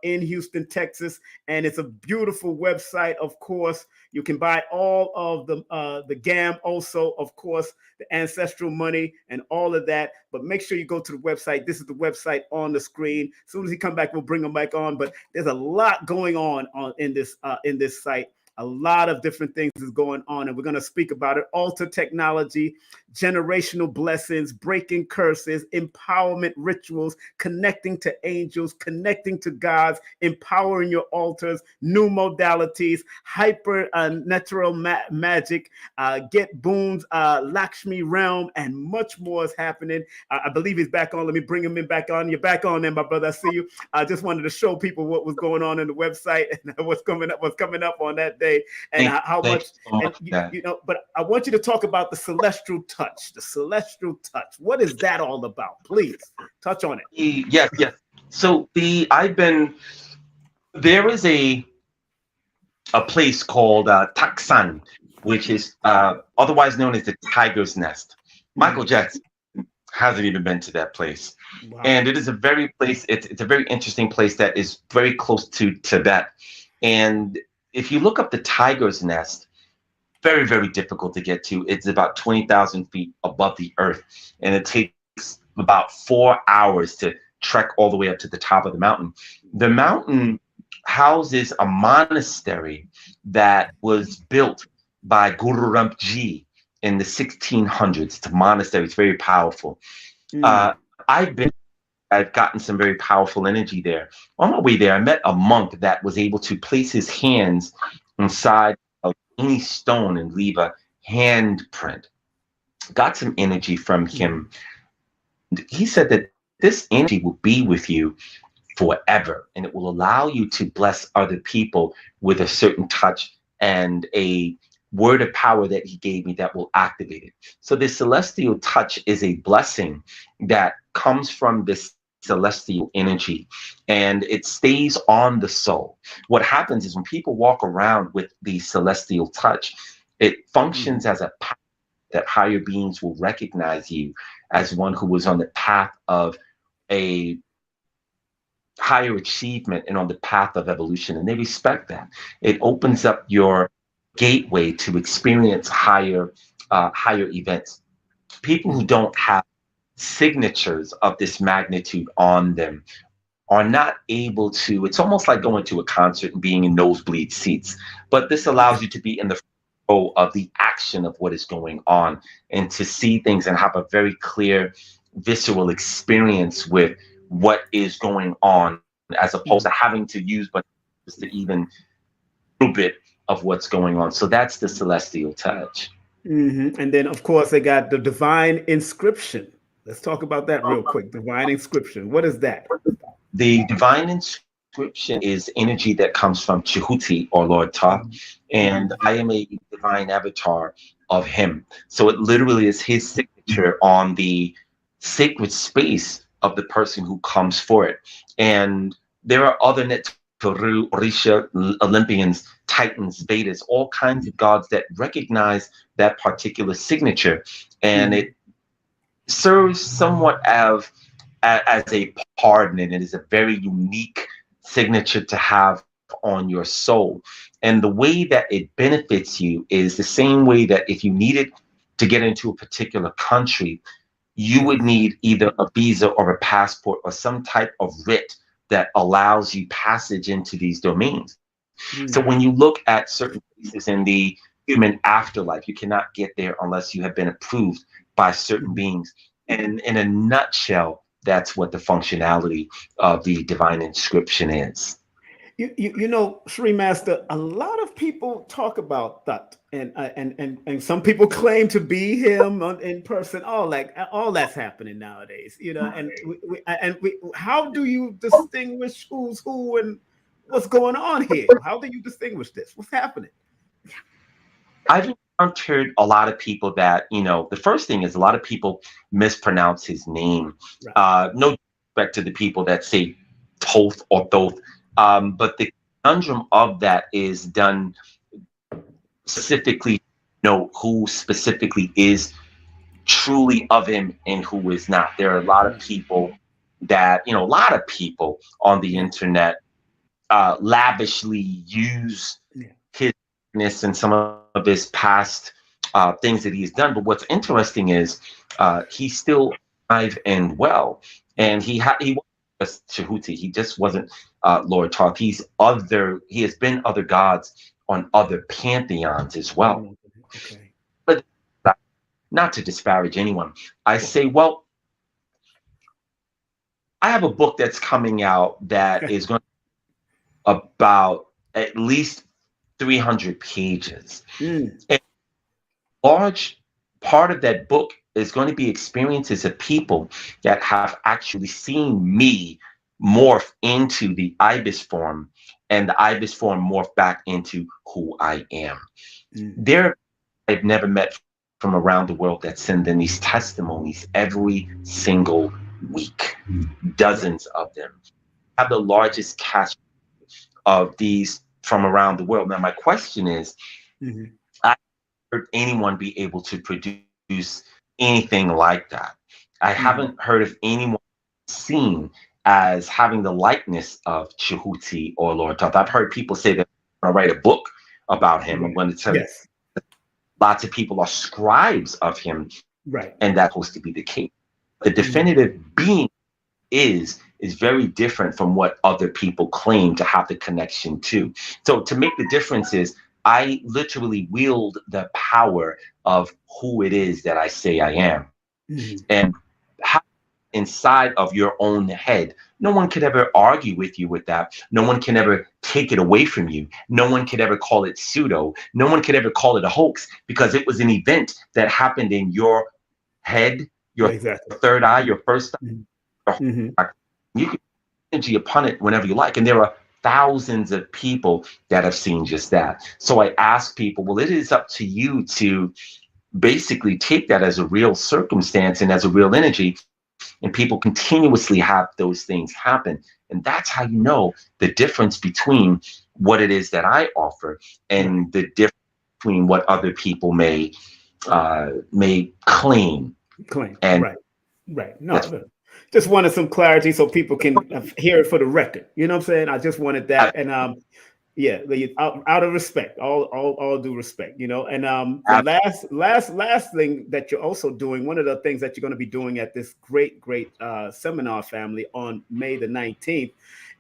In Houston, Texas, and it's a beautiful website. Of course, you can buy all of the GAM, also, of course, the ancestral money and all of that. But make sure you go to the website. This is the website on the screen. As soon as he come back, we'll bring him back on. But there's a lot going on in this site. A lot of different things is going on, and we're going to speak about it. Altar technology, generational blessings, breaking curses, empowerment rituals, connecting to angels, connecting to gods, empowering your altars, new modalities, hyper natural magic, get boons, Lakshmi realm, and much more is happening. I believe he's back on. Let me bring him back on. You're back on then, my brother. I see you. I just wanted to show people what was going on in the website and what's coming up on that day. And how much, but I want you to talk about the celestial touch. What is that all about? Please touch on it. Yes. So there is a place called Taksan, which is otherwise known as the Tiger's Nest. Michael Jackson hasn't even been to that place. Wow. And it is a very interesting place that is very close to Tibet. And if you look up the Tiger's Nest, very, very difficult to get to. It's about 20,000 feet above the earth, and it takes about 4 hours to trek all the way up to the top of the mountain. The mountain houses a monastery that was built by Guru Rinpoche in the 1600s. It's a monastery. It's very powerful. I've gotten some very powerful energy there. On my way there, I met a monk that was able to place his hands inside of any stone and leave a handprint. Got some energy from him. He said that this energy will be with you forever. And it will allow you to bless other people with a certain touch and a word of power that he gave me that will activate it. So this celestial touch is a blessing that comes from this celestial energy, and it stays on the soul. What happens is when people walk around with the celestial touch, it functions as a path that higher beings will recognize you as one who was on the path of a higher achievement and on the path of evolution, and they respect that. It opens up your gateway to experience higher events. People who don't have signatures of this magnitude on them are not able to. It's almost like going to a concert and being in nosebleed seats, but this allows you to be in the flow of the action of what is going on and to see things and have a very clear visceral experience with what is going on, as opposed to having to use but just to even a little bit of what's going on. So that's the celestial touch. And then, of course, they got the divine inscription. Let's talk about that real quick. Divine inscription. What is that? The divine inscription is energy that comes from Chihuti, or Lord Thoth, and I am a divine avatar of him. So it literally is his signature on the sacred space of the person who comes for it. And there are other Neturu, Orisha, Olympians, Titans, Vedas, all kinds of gods that recognize that particular signature, and it serves somewhat as a pardon, and it is a very unique signature to have on your soul. And the way that it benefits you is the same way that if you needed to get into a particular country, you would need either a visa or a passport or some type of writ that allows you passage into these domains. So when you look at certain places in the human afterlife, you cannot get there unless you have been approved by certain beings. And in a nutshell, that's what the functionality of the divine inscription is. You know, Sri Master, a lot of people talk about that, and some people claim to be him in person. All that's happening nowadays, you know. And how do you distinguish who's who and what's going on here? How do you distinguish this? What's happening? I've encountered a lot of people that, you know, the first thing is a lot of people mispronounce his name. Right. No respect to the people that say Toth or Thoth. But the conundrum of that is done specifically, you know, who specifically is truly of him and who is not. There are a lot of people that, you know, a lot of people on the internet lavishly use hisness and some of his past things that he's done. But what's interesting is he's still alive and well, and he was Chihuti. He just wasn't Lord Thoth. He has been other gods on other pantheons as well. Okay. But not to disparage anyone, I say, well, I have a book that's coming out that is going to be about at least 300 pages. And a large part of that book is going to be experiences of people that have actually seen me morph into the ibis form, and the ibis form morph back into who I am. There, I've never met from around the world that send in these testimonies every single week, dozens of them. I have the largest cache of these from around the world. Now, my question is, I haven't heard anyone be able to produce anything like that. I haven't heard of anyone seen as having the likeness of Chihuti or Lord Thoth. I've heard people say that I'm going to write a book about him. I'm going to tell you, lots of people are scribes of him, right? And that's supposed to be the case. The definitive being is very different from what other people claim to have the connection to. So to make the difference is, I literally wield the power of who it is that I say I am. And how inside of your own head, no one could ever argue with you with that. No one can ever take it away from you. No one could ever call it pseudo. No one could ever call it a hoax, because it was an event that happened in your head, your third eye, your first eye. You can energy upon it whenever you like. And there are thousands of people that have seen just that. So I ask people, well, it is up to you to basically take that as a real circumstance and as a real energy. And people continuously have those things happen. And that's how you know the difference between what it is that I offer and the difference between what other people may claim. And Right. No, just wanted some clarity so people can hear it for the record. You know what I'm saying? I just wanted that. And out of respect, all due respect, you know. And the last thing that you're also doing, one of the things that you're going to be doing at this great seminar, family, on May the 19th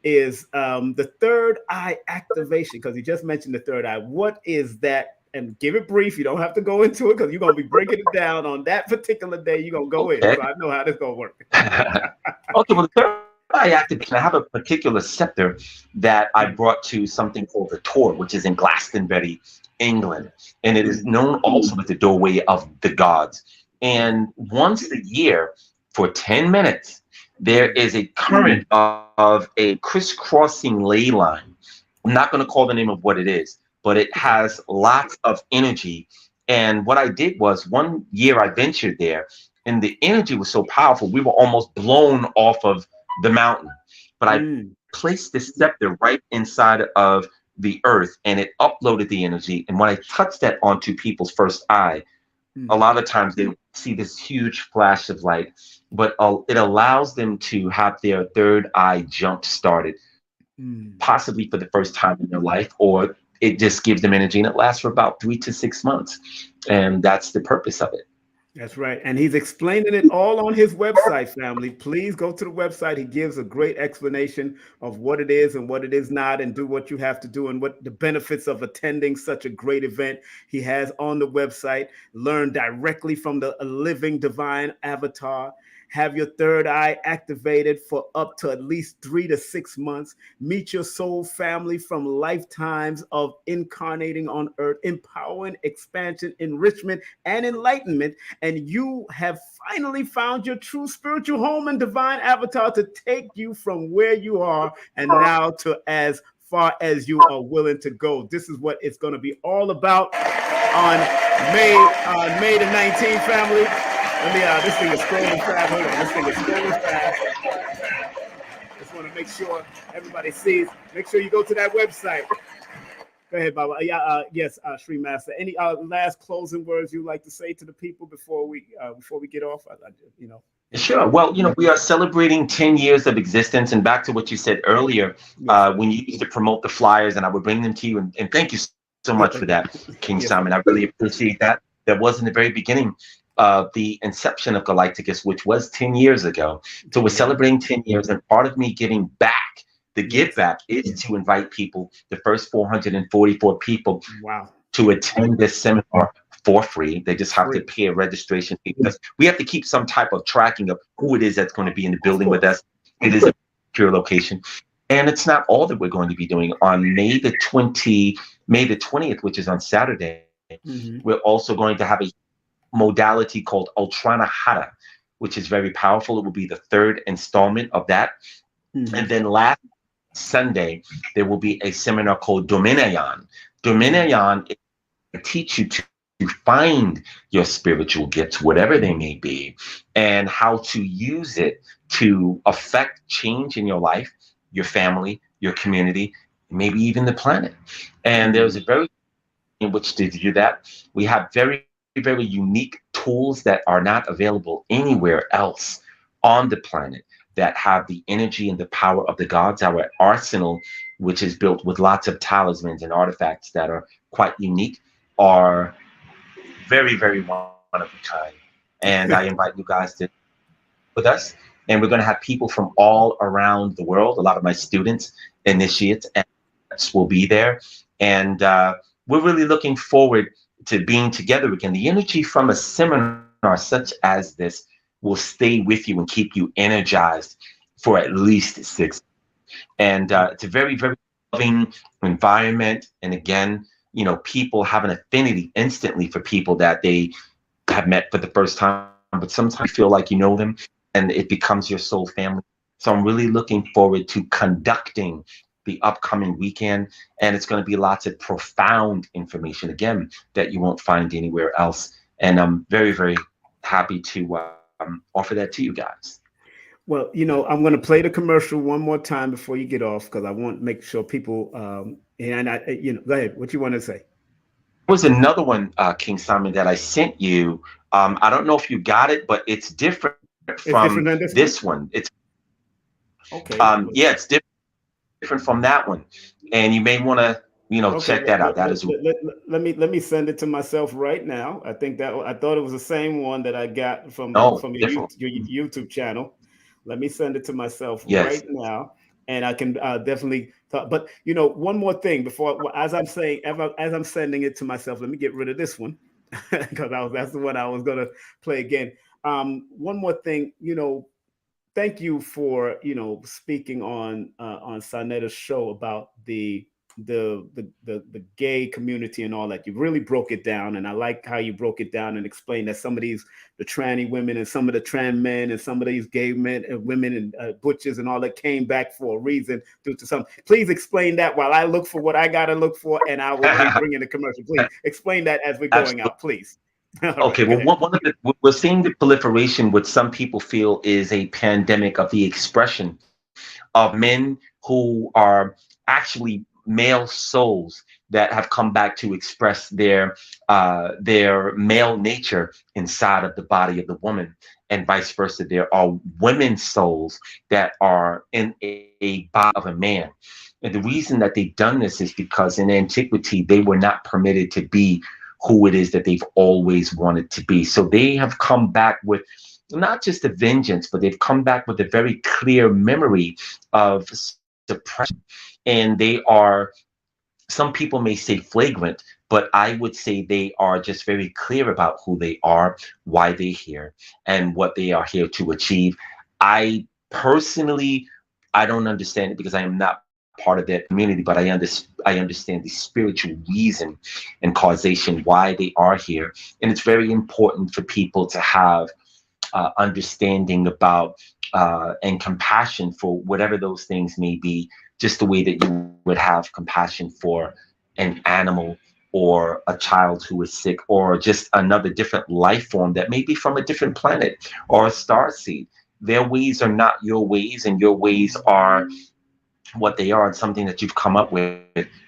is the third eye activation, because you just mentioned the third eye. What is that? And give it brief. You don't have to go into it because you're going to be breaking it down on that particular day. You're going to go in. So I know how this is going to work. Okay, well, the third eye activation, I have a particular scepter that I brought to something called the Tor, which is in Glastonbury, England. And it is known also as the doorway of the gods. And once a year, for 10 minutes, there is a current of a crisscrossing ley line. I'm not going to call the name of what it is, but it has lots of energy. And what I did was, one year I ventured there, and the energy was so powerful, we were almost blown off of the mountain. But I placed the scepter right inside of the earth, and it uploaded the energy. And when I touched that onto people's first eye, a lot of times they see this huge flash of light, but it allows them to have their third eye jump started, possibly for the first time in their life, or it just gives them energy, and it lasts for about 3 to 6 months. And that's the purpose of it. That's right. And he's explaining it all on his website, family. Please go to the website. He gives a great explanation of what it is and what it is not, and do what you have to do, and what the benefits of attending such a great event he has on the website. Learn directly from the living divine avatar. Have your third eye activated for up to at least 3 to 6 months. Meet your soul family from lifetimes of incarnating on earth, empowering, expansion, enrichment, and enlightenment. And you have finally found your true spiritual home and divine avatar to take you from where you are and now to as far as you are willing to go. This is what it's going to be all about on May the 19th, family. This thing is scrolling fast. Hold on. This thing is scrolling fast. Just want to make sure everybody sees. Make sure you go to that website. Go ahead, Baba. Yes, Sri Master. Any last closing words you'd like to say to the people before we get off? Sure. Well, we are celebrating 10 years of existence, and back to what you said earlier, when you used to promote the flyers, and I would bring them to you, and thank you so much for that, King Simon. I really appreciate that. That was in the very beginning of the inception of Galacticus, which was 10 years ago. So we're celebrating 10 years, and part of me giving back, the give back, is to invite people, the first 444 people, to attend this seminar for free. They just have to pay a registration fee, because we have to keep some type of tracking of who it is that's going to be in the building with us. It is a secure location. And it's not all that we're going to be doing. On May the 20th, which is on Saturday, we're also going to have a modality called Ultranahata, which is very powerful. It will be the third installment of that. And then last Sunday, there will be a seminar called Dominayan. Dominayan is to teach you to find your spiritual gifts, whatever they may be, and how to use it to affect change in your life, your family, your community, maybe even the planet. And there's a very in which to do that. We have very unique tools that are not available anywhere else on the planet, that have the energy and the power of the gods. Our arsenal, which is built with lots of talismans and artifacts that are quite unique, are very one of a kind. And I invite you guys to with us. And we're going to have people from all around the world. A lot of my students, initiates, and will be there. And we're really looking forward to being together again. The energy from a seminar such as this will stay with you and keep you energized for at least 6 months. And it's a very loving environment. And again, people have an affinity instantly for people that they have met for the first time, but sometimes you feel like you know them, and it becomes your soul family. So I'm really looking forward to conducting the upcoming weekend, and it's going to be lots of profound information again that you won't find anywhere else. And I'm very, very happy to offer that to you guys. Well, I'm going to play the commercial one more time before you get off, because I want to make sure people, and go ahead. What you want to say? There was another one, King Simon, that I sent you. I don't know if you got it, but it's different It's from different than this one. It's okay. Yeah, it's different from that one, and you may want to, check that out. That is. Let me send it to myself right now. I thought it was the same one that I got from your YouTube channel. Let me send it to myself right now, and I can definitely talk. But one more thing before, as I'm sending it to myself, let me get rid of this one because that's the one I was gonna play again. One more thing, thank you for speaking on Sanetta's show about the gay community and all that. You really broke it down, and I like how you broke it down and explained that some of the tranny women and some of the trans men and some of these gay men and women and butchers and all that came back for a reason due to some. Please explain that while I look for what I gotta look for, and I will be bringing the commercial. Please explain that as we're going out, please. Okay, well, we're seeing the proliferation, what some people feel is a pandemic of the expression of men who are actually male souls that have come back to express their male nature inside of the body of the woman, and vice versa. There are women's souls that are in a body of a man. And the reason that they've done this is because in antiquity, they were not permitted to be who it is that they've always wanted to be. So they have come back with not just a vengeance, but they've come back with a very clear memory of suppression. And they are, some people may say flagrant, but I would say they are just very clear about who they are, why they're here, and what they are here to achieve. I personally, I don't understand it because I am not part of that community, but I understand the spiritual reason and causation why they are here. And it's very important for people to have understanding about and compassion for whatever those things may be, just the way that you would have compassion for an animal or a child who is sick, or just another different life form that may be from a different planet or a star seed. Their ways are not your ways, and your ways are what they are, and something that you've come up with,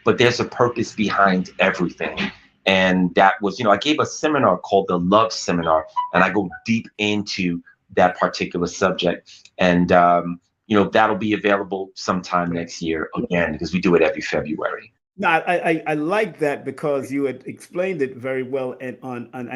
but there's a purpose behind everything. And that was, I gave a seminar called the Love Seminar, and I go deep into that particular subject. And, that'll be available sometime next year again, because we do it every February. No, I like that because you had explained it very well, and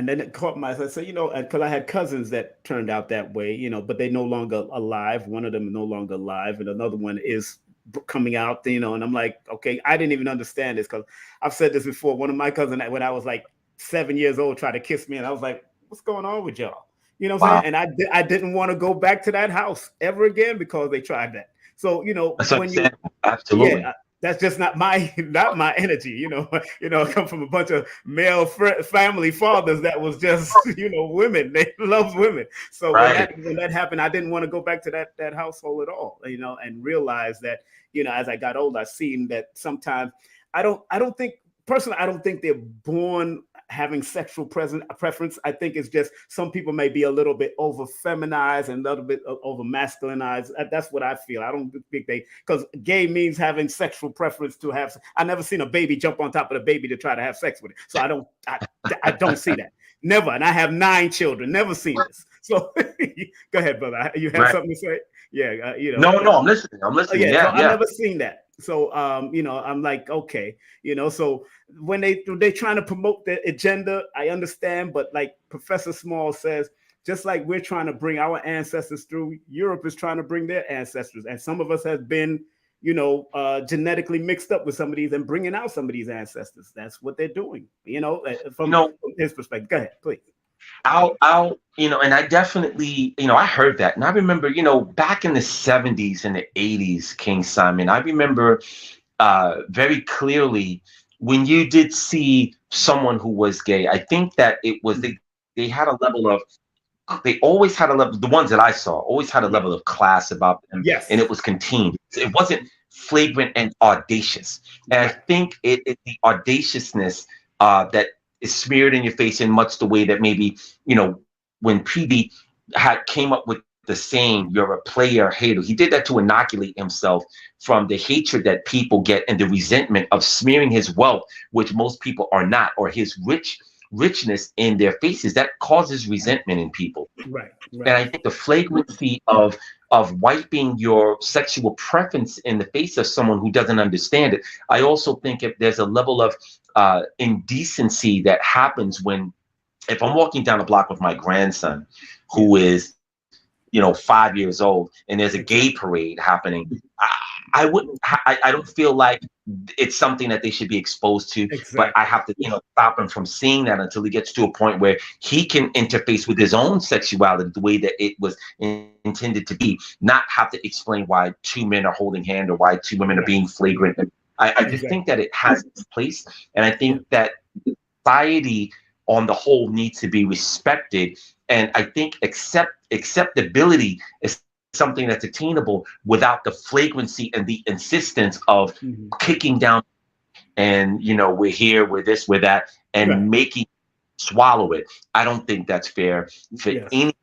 then it caught my eye. So because I had cousins that turned out that way, but they're no longer alive. One of them is no longer alive, and another one is coming out, and I'm like, okay, I didn't even understand this, because I've said this before. One of my cousins, when I was like 7 years old, tried to kiss me, and I was like, what's going on with y'all? You know what I'm saying? And I didn't want to go back to that house ever again because they tried that. So when you absolutely. Yeah, that's just not my energy. I come from a bunch of male family fathers that was just women. They love women. So when that happened, I didn't want to go back to that household at all. And realize that as I got older, I seen that sometimes I don't think they're born having sexual preference. I think it's just some people may be a little bit over feminized and a little bit over masculinized. That's what I feel. I don't think because gay means having sexual preference to have. I never seen a baby jump on top of the baby to try to have sex with it. So I don't see that. Never. And I have 9 children. Never seen this. So go ahead, brother. You have something to say? Yeah. No, I'm listening. Yeah. I never seen that. So, I'm like, okay, so when they're trying to promote their agenda, I understand. But like Professor Small says, just like we're trying to bring our ancestors through, Europe is trying to bring their ancestors. And some of us have been, genetically mixed up with some of these and bringing out some of these ancestors. That's what they're doing, from his perspective. Go ahead, please. I'll and I definitely, I heard that. And I remember, back in the 70s and the 80s, King Simon, I remember very clearly when you did see someone who was gay. I think that it was they had a level of they always had a level, the ones that I saw always had a level of class about them. Yes. And it was contained. It wasn't flagrant and audacious. And I think it's the audaciousness that is smeared in your face in much the way that maybe, when PB came up with the saying, "You're a player hater," he did that to inoculate himself from the hatred that people get and the resentment of smearing his wealth, which most people are not, or his richness in their faces. That causes resentment in people. Right. And I think the flagrancy of wiping your sexual preference in the face of someone who doesn't understand it. I also think if there's a level of indecency that happens if I'm walking down the block with my grandson, who is 5 years old, and there's a gay parade happening, I don't feel like it's something that they should be exposed to. Exactly. But I have to, stop him from seeing that until he gets to a point where he can interface with his own sexuality the way that it was intended to be, not have to explain why two men are holding hand or why two women are being flagrant. I just think that it has its place, and I think that society on the whole needs to be respected. And I think acceptability is something that's attainable without the flagrancy and the insistence of kicking down and we're here, we're this, we're that, and making swallow it. I don't think that's fair for any,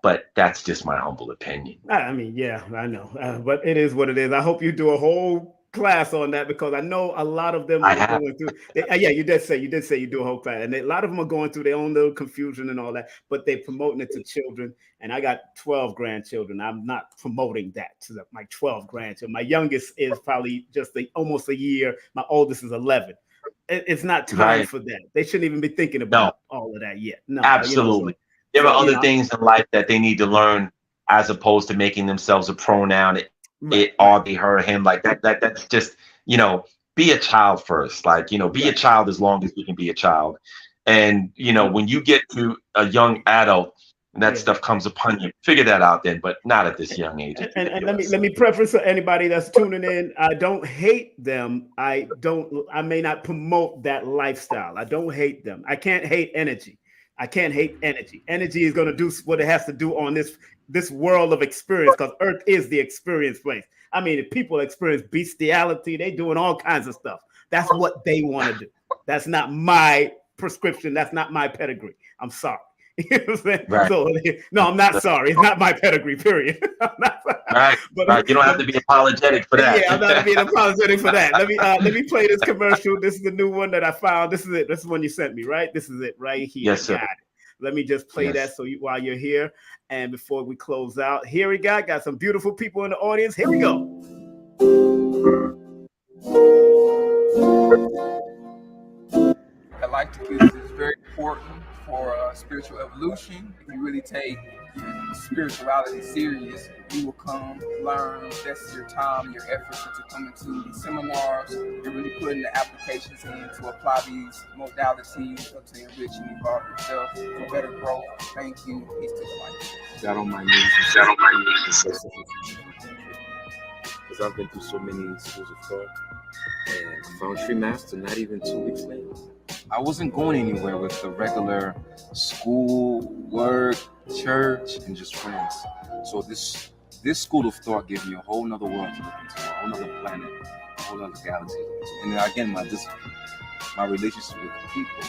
but that's just my humble opinion. I mean, yeah, I know, but it is what it is. I hope you do a whole class on that, because I know a lot of them are going through. You did say you do a whole class, and a lot of them are going through their own little confusion and all that. But they're promoting it to children, and I got 12 grandchildren. I'm not promoting that to my 12 grandchildren. My youngest is probably just almost a year. My oldest is 11. It's not time for that. They shouldn't even be thinking about all of that yet. No, absolutely. There are other things in life that they need to learn, as opposed to making themselves a pronoun. Or they, her, him, like that. That's just, be a child first. Like, be a child as long as you can be a child. And, when you get to a young adult and that stuff comes upon you, figure that out then, but not at this young age. And let me preface for anybody that's tuning in. I don't hate them. I may not promote that lifestyle. I don't hate them. I can't hate energy. Energy is going to do what it has to do on this world of experience, because Earth is the experience place. I mean, if people experience bestiality, they doing all kinds of stuff. That's what they want to do. That's not my prescription. That's not my pedigree. I'm sorry. You know what I'm saying? Right. So, no, I'm not sorry. It's not my pedigree, period. Right. But you don't have to be apologetic for that. Yeah, I'm not being apologetic for that. Let me play this commercial. This is the new one that I found. This is it. This is one you sent me, right? This is it right here. Yes, sir. Let me just play that while you're here. And before we close out, here we got some beautiful people in the audience. Here we go. Galacticus is very important for spiritual evolution. If you really take spirituality serious, you will come, learn, invest your time, your efforts into coming to these seminars, and really putting the applications in to apply these modalities to enrich and evolve yourself for better growth. Thank you. Peace to the light. Got on my knees. Because I've been through so many schools of thought, and found Tree Master not even 2 weeks later. I wasn't going anywhere with the regular school, work, church, and just friends. So this school of thought gave me a whole nother world to look into, a whole nother planet, a whole other galaxy. And then again, my relationship with people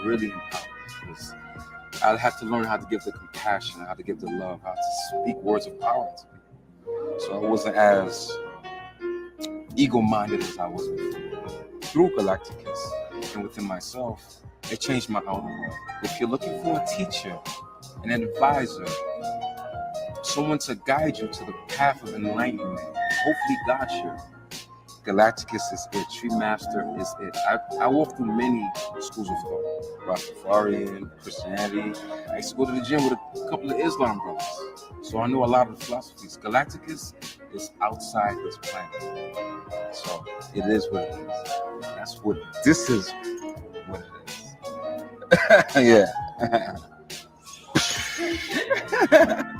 really empowered, because I had to learn how to give the compassion, how to give the love, how to speak words of power into people. So I wasn't as ego-minded as I was before. Through Galacticus and within myself, it changed my outlook. If you're looking for a teacher, an advisor, someone to guide you to the path of enlightenment, hopefully God you, Galacticus is it. Tree Master is it. I walked through many schools of thought, Rastafarian, Christianity. I used to go to the gym with a couple of Islam brothers, so I know a lot of the philosophies. Galacticus is outside this planet, so it is what it is. This is what it is. Yeah.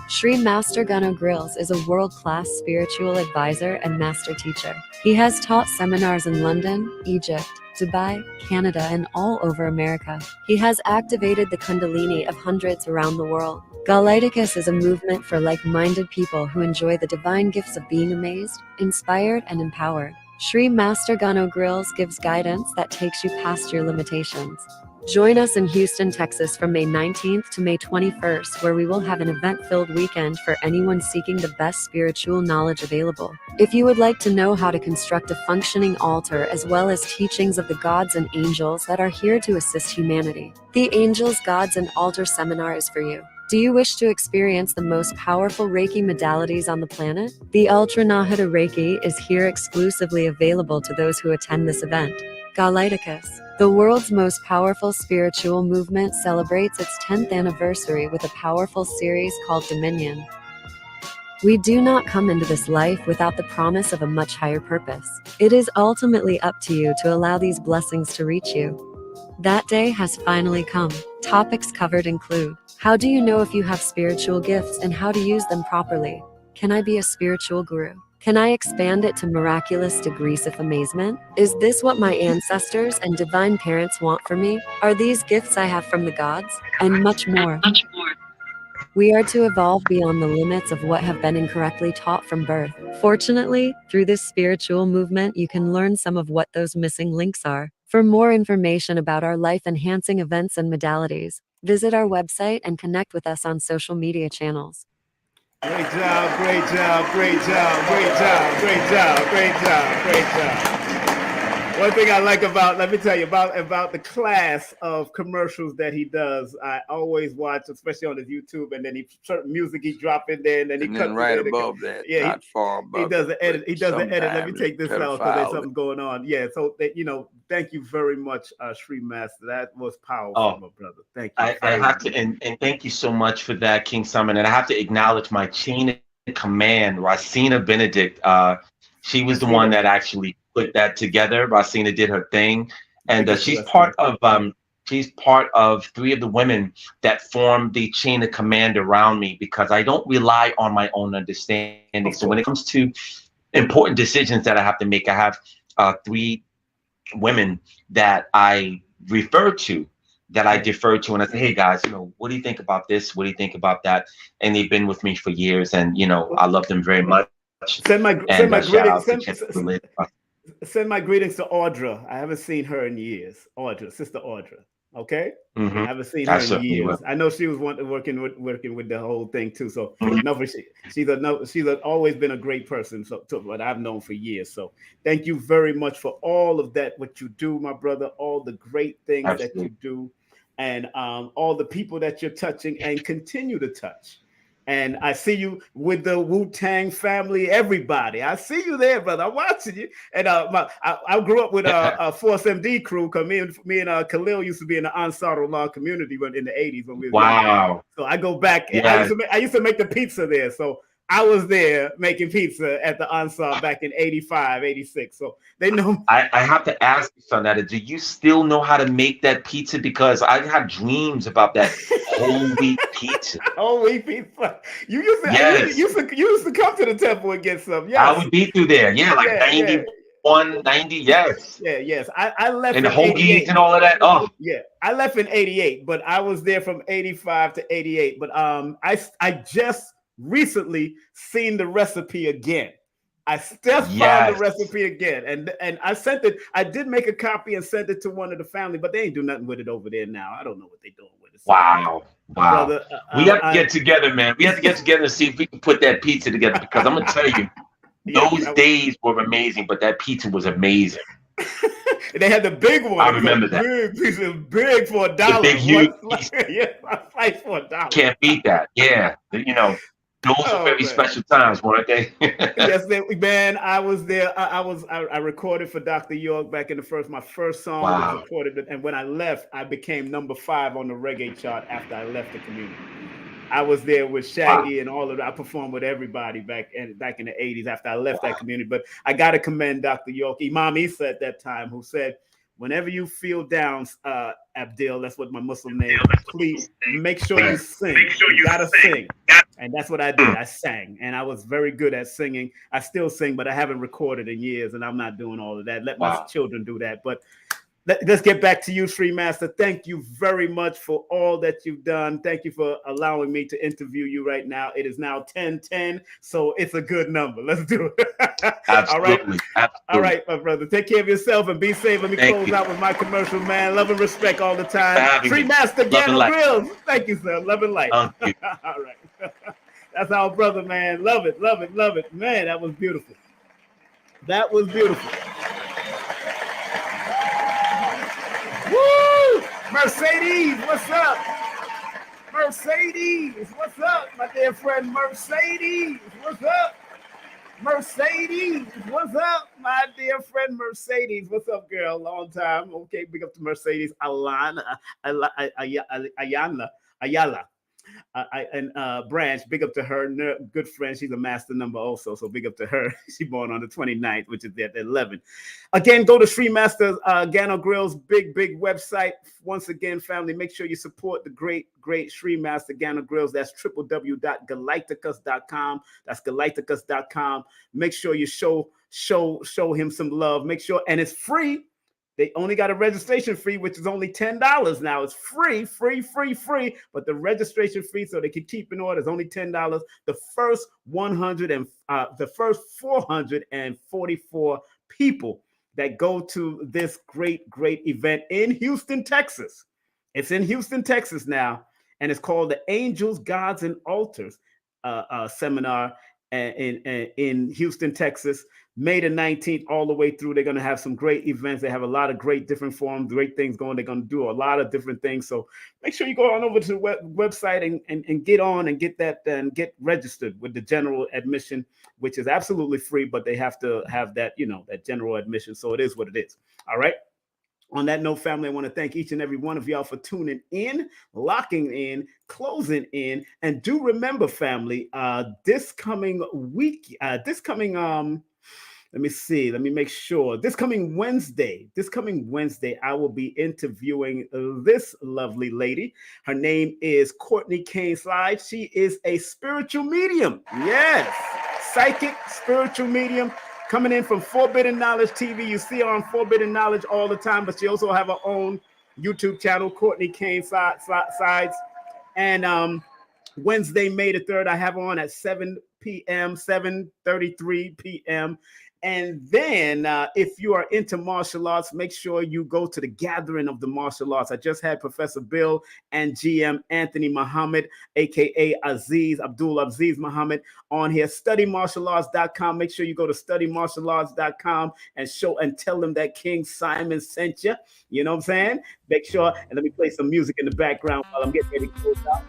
Sri Master Gano Grills is a world-class spiritual advisor and master teacher. He has taught seminars in London, Egypt, Dubai, Canada, and all over America. He has activated the Kundalini of hundreds around the world. Galacticus is a movement for like-minded people who enjoy the divine gifts of being amazed, inspired, and empowered. Sri Master Gano Grills gives guidance that takes you past your limitations. Join us in Houston, Texas from May 19th to May 21st, where we will have an event-filled weekend for anyone seeking the best spiritual knowledge available. If you would like to know how to construct a functioning altar as well as teachings of the gods and angels that are here to assist humanity, the Angels, Gods, and Altar Seminar is for you. Do you wish to experience the most powerful Reiki modalities on the planet? The Ultra Nahata Reiki is here exclusively available to those who attend this event. Galacticus, the world's most powerful spiritual movement, celebrates its 10th anniversary with a powerful series called Dominion. We do not come into this life without the promise of a much higher purpose. It is ultimately up to you to allow these blessings to reach you. That day has finally come. Topics covered include: how do you know if you have spiritual gifts and how to use them properly? Can I be a spiritual guru? Can I expand it to miraculous degrees of amazement? Is this what my ancestors and divine parents want for me? Are these gifts I have from the gods? And much more. We are to evolve beyond the limits of what have been incorrectly taught from birth. Fortunately, through this spiritual movement, you can learn some of what those missing links are. For more information about our life-enhancing events and modalities, visit our website and connect with us on social media channels. Great job, great job, great job, great job, great job, great job, great job. One thing I like about, let me tell you about the class of commercials that he does. I always watch, especially on his YouTube, and then certain music he drop in there, and then he and cuts then right it above that, yeah, not far above. He does the edit. He does the edit. Let me sometimes take this out because there's pedophile. something going on. Yeah. So that, thank you very much, Sri Master. That was powerful, Oh, my brother. Thank you. I have to, and thank you so much for that, King Simon. And I have to acknowledge my chain of command, Racina Benedict. She was the one that actually put that together. Racina did her thing, and she's part of 3 of the women that form the chain of command around me, because I don't rely on my own understanding. So when it comes to important decisions that I have to make, I have 3 women that I refer to, that I defer to, and I say, hey guys, what do you think about this? What do you think about that? And they've been with me for years, and I love them very much. Send my greetings. Send my greetings to Audra. I haven't seen her in years. Sister Audra. Okay. Mm-hmm. I haven't seen her in years. I know she was working with the whole thing too. So she's always been a great person. So what I've known for years. So thank you very much for all of that. What you do, my brother. All the great things that you do, and all the people that you're touching and continue to touch. And I see you with the Wu-Tang family, everybody. I see you there, brother. I'm watching you. And I grew up with a Force MD crew, because me and Khalil used to be in the Ansar Allah community in the 80s when we were young. So I go back. Yeah. I used to make the pizza there. So I was there making pizza at the Ansar back in 85, 86. So they know. I have to ask you, Sonata, do you still know how to make that pizza? Because I have dreams about that whole wheat pizza. Whole wheat pizza. You used to come to the temple and get some. Yes. I would be through there. Yeah, like 91, 90. Yes. Yeah, yes. I left and the hoagies and all of that. Oh. Yeah. I left in 88, but I was there from 85 to 88. But I just recently seen the recipe again. I just found the recipe again, and I sent it. I did make a copy and sent it to one of the family, but they ain't do nothing with it over there now. I don't know what they're doing with it. So, wow. Brother, we have to get together, man. We have to get together and see if we can put that pizza together, because I'm gonna tell you, those days were amazing, but that pizza was amazing. They had the big one. I remember that. Big pizza, big for $1. The big huge slice for $1. Can't beat that. Yeah, those are very special times, weren't they? Yes, man. I was there. I recorded for Dr. York back in my first song was recorded, and when I left, I became number 5 on the reggae chart after I left the community. I was there with Shaggy and all of that. I performed with everybody back in the 80s after I left that community. But I got to commend Dr. York, Imam Isa at that time, who said, whenever you feel down, Abdil, that's what my Muslim name is, please make sure you sing. You gotta sing. And that's what I did. I sang, and I was very good at singing. I still sing, but I haven't recorded in years, and I'm not doing all of that. Let my children do that. But let's get back to you, Sri Master. Thank you very much for all that you've done. Thank you for allowing me to interview you right now. It is now 10:10, so it's a good number. Let's do it. Absolutely. All right. Absolutely. All right, my brother. Take care of yourself and be safe. Let me close out with my commercial, man. Love and respect all the time. Sri Master Gano Grills. Thank you, sir. Love and light. All right. That's our brother, man. Love it, love it, love it. Man, that was beautiful. That was beautiful. Woo! Mercedes, what's up? Mercedes, what's up? My dear friend Mercedes, what's up? Mercedes, what's up? My dear friend Mercedes, what's up, girl? Long time. Okay, big up to Mercedes. Ayala. And Branch, big up to her, good friend. She's a master number also, so big up to her. She born on the 29th, which is at 11. Again, go to Sri Master Gano Grills, big website. Once again, family, make sure you support the great Sri Master Gano Grills. That's www.galacticus.com. That's galacticus.com. Make sure you show him some love. Make sure, and it's free. They only got a registration fee, which is only $10 now. It's free. But the registration fee, so they can keep in order, is only $10. The first 444 people that go to this great event in Houston, Texas. It's in Houston, Texas now, and it's called the Angels, Gods, and Altars seminar in Houston, Texas. May the 19th all the way through. They're going to have some great events. They have a lot of great different forums, great things going. They're going to do a lot of different things. So make sure you go on over to the website and get on and get that and get registered with the general admission, which is absolutely free, but they have to have that, that general admission. So it is what it is. All right. On that note, family, I want to thank each and every one of y'all for tuning in, locking in, closing in. And do remember, family, this coming week, let me make sure. This coming Wednesday, I will be interviewing this lovely lady. Her name is Courtney Kane-Slide. She is a spiritual medium. Yes, psychic spiritual medium. Coming in from Forbidden Knowledge TV. You see her on Forbidden Knowledge all the time, but she also have her own YouTube channel, Courtney Kane-Sides. And Wednesday, May the 3rd, I have her on at 7 p.m., 7:33 p.m. And then if you are into martial arts, make sure you go to the gathering of the martial arts. I just had Professor Bill and GM Anthony Muhammad, a.k.a. Abdul Aziz Muhammad, on here. StudyMartialArts.com. Make sure you go to StudyMartialArts.com and tell them that King Simon sent you. You know what I'm saying? Make sure, and let me play some music in the background while I'm getting ready to close out.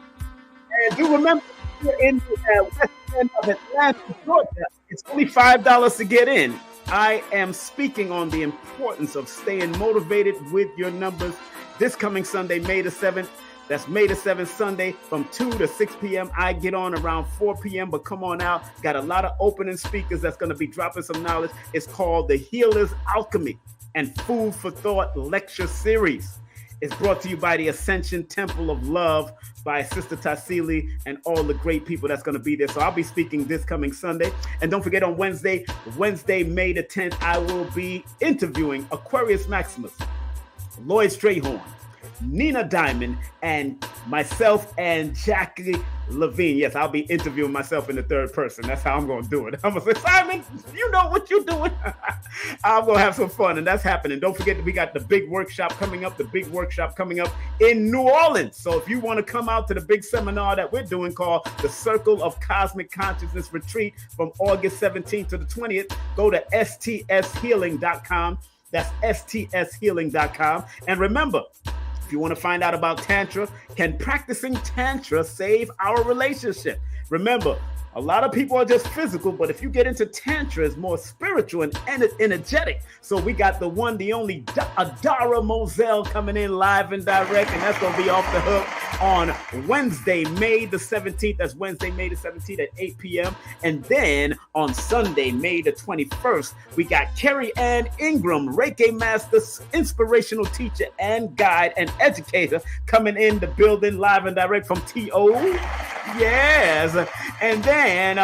And do remember, you're in the west end of Atlanta, Georgia. It's only $5 to get in. I am speaking on the importance of staying motivated with your numbers this coming Sunday, May the 7th. That's May the 7th, Sunday, from 2 to 6 p.m. I get on around 4 p.m., but come on out. Got a lot of opening speakers that's going to be dropping some knowledge. It's called The Healer's Alchemy and Food for Thought Lecture Series. It's brought to you by the Ascension Temple of Love by Sister Tassili and all the great people that's going to be there. So I'll be speaking this coming Sunday. And don't forget on Wednesday, May the 10th, I will be interviewing Aquarius Maximus, Lloyd Strayhorn, Nina Diamond, and myself and Jackie Levine. Yes, I'll be interviewing myself in the third person. That's how I'm going to do it. I'm going to say, Simon, you know what you're doing. I'm going to have some fun, and that's happening. Don't forget that we got the big workshop coming up in New Orleans. So if you want to come out to the big seminar that we're doing called the Circle of Cosmic Consciousness Retreat from August 17th to the 20th, go to stshealing.com. That's stshealing.com. And remember, if you want to find out about Tantra, can practicing Tantra save our relationship? Remember, a lot of people are just physical, but if you get into Tantra, it's more spiritual and energetic. So we got the one, the only Adara Moselle coming in live and direct, and that's going to be off the hook on Wednesday, May the 17th. That's Wednesday, May the 17th at 8 p.m. And then on Sunday, May the 21st, we got Carrie Ann Ingram, Reiki Master, inspirational teacher and guide and educator, coming in the building live and direct from TO. Yes. And then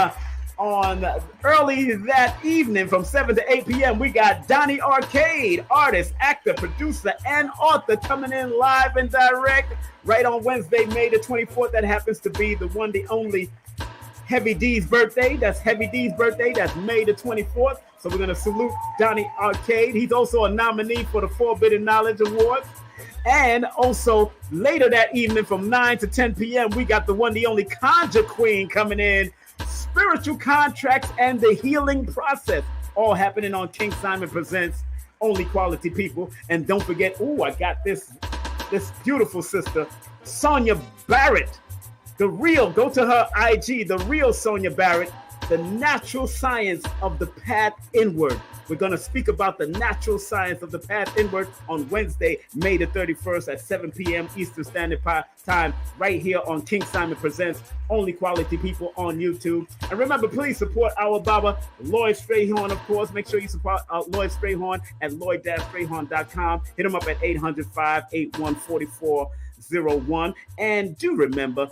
on early that evening from 7 to 8 p.m. We got Donnie Arcade, artist, actor, producer, and author coming in live and direct right on Wednesday, May the 24th. That happens to be the one, the only Heavy D's birthday. That's Heavy D's birthday. That's May the 24th. So we're going to salute Donnie Arcade. He's also a nominee for the Forbidden Knowledge Awards. And also later that evening from 9 to 10 p.m., we got the one, the only Conjure Queen coming in. Spiritual contracts and the healing process, all happening on King Simon Presents Only Quality People. And don't forget, I got this beautiful sister, Sonia Barrett. The real, go to her IG, the real Sonia Barrett, the natural science of the path inward. We're going to speak about the natural science of the path inward on Wednesday, May the 31st at 7 p.m. Eastern Standard Time, right here on King Simon Presents Only Quality People on YouTube. And remember, please support our Baba, Lloyd Strayhorn, of course. Make sure you support Lloyd Strayhorn at lloyd-strayhorn.com. Hit him up at 800-581-4401. And do remember,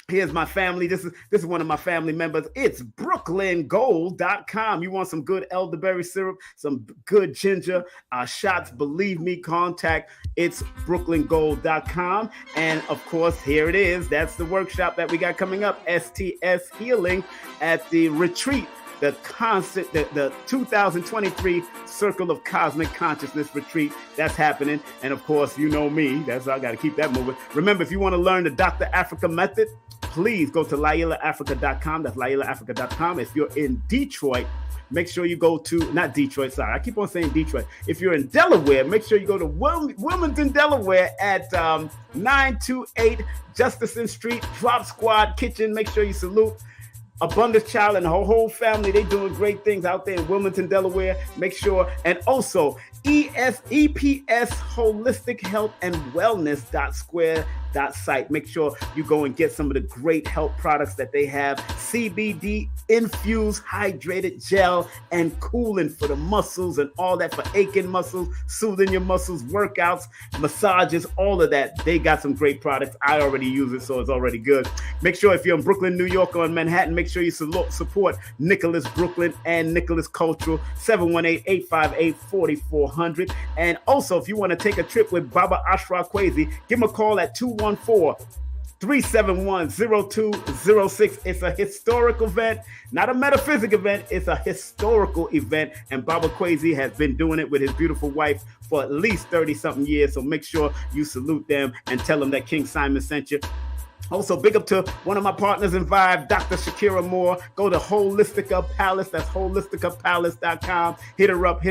here's my family. This is one of my family members. It's brooklyngold.com. You want some good elderberry syrup, some good ginger shots, believe me, contact It's brooklyngold.com. And of course, here it is. That's the workshop that we got coming up, STS Healing at the retreat. The 2023 Circle of Cosmic Consciousness Retreat. That's happening. And of course, you know me. That's I got to keep that moving. Remember, if you want to learn the Dr. Africa method, please go to LailaAfrica.com. That's LailaAfrica.com. If you're in Detroit, make sure you go to, not Detroit, sorry. I keep on saying Detroit. If you're in Delaware, make sure you go to Wilmington, Delaware at 928 Justin Street, Drop Squad Kitchen. Make sure you salute Abundance Child and her whole family. They doing great things out there in Wilmington, Delaware. Make sure. And also EPS Holistic Health and Wellness site. Make sure you go and get some of the great health products that they have. CBD infused hydrated gel and cooling for the muscles and all that, for aching muscles, soothing your muscles, workouts, massages, all of that. They got some great products. I already use it, so it's already good. Make sure if you're in Brooklyn, New York, or in Manhattan, make sure you support Nicholas Brooklyn and Nicholas Cultural, 718-858-4400. And also, if you want to take a trip with Baba Ashra Kwesi, give him a call at 214-371-0206. It's a historical event, not a metaphysic event. It's a historical event. And Baba Kwesi has been doing it with his beautiful wife for at least 30-something years. So make sure you salute them and tell them that King Simon sent you. Also, big up to one of my partners in Vibe, Dr. Shakira Moore. Go to Holistica Palace. That's holisticapalace.com. Hit her up.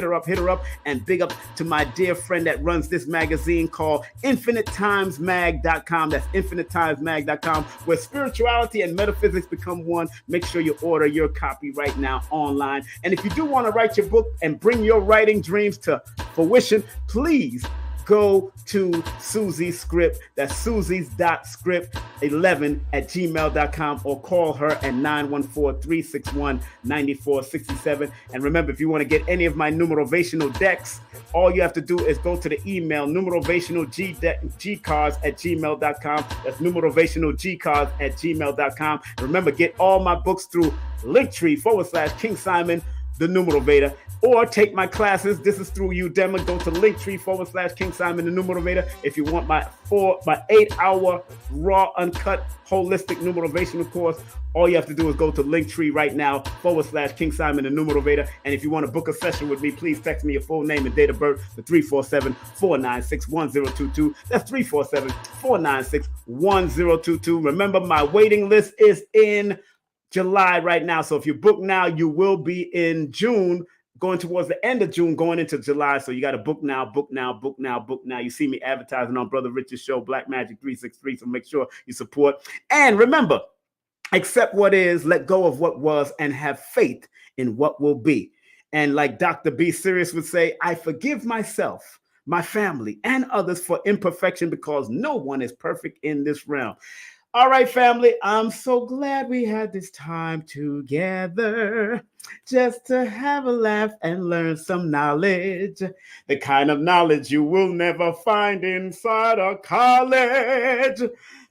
And big up to my dear friend that runs this magazine called infinitemesmag.com. That's infinitemesmag.com, where spirituality and metaphysics become one. Make sure you order your copy right now online. And if you do want to write your book and bring your writing dreams to fruition, please go to Susie's script. That's susies.script11@gmail.com, or call her at 914-361-9467. And remember, if you want to get any of my numerovational decks, all you have to do is go to the email numerovationalgcards@gmail.com. That's numerovationalgcards@gmail.com. Remember, get all my books through Linktree/King Simon, the Numerovator. Or take my classes. This is through Udemy. Go to Linktree/King Simon, the Numerovator. If you want my 8-hour raw, uncut, holistic numerovational course, all you have to do is go to Linktree right now /King Simon, the Numerovator. And if you want to book a session with me, please text me your full name and date of birth to 347-496-1022. That's 347-496-1022. Remember, my waiting list is in July right now. So if you book now, you will be in June, going towards the end of June, going into July. So you got to book now. You see me advertising on Brother Richard's show, Black Magic 363. So make sure you support. And remember, accept what is, let go of what was, and have faith in what will be. And like Dr. B. Sirius would say, I forgive myself, my family, and others for imperfection, because no one is perfect in this realm. All right, family, I'm so glad we had this time together just to have a laugh and learn some knowledge. The kind of knowledge you will never find inside a college.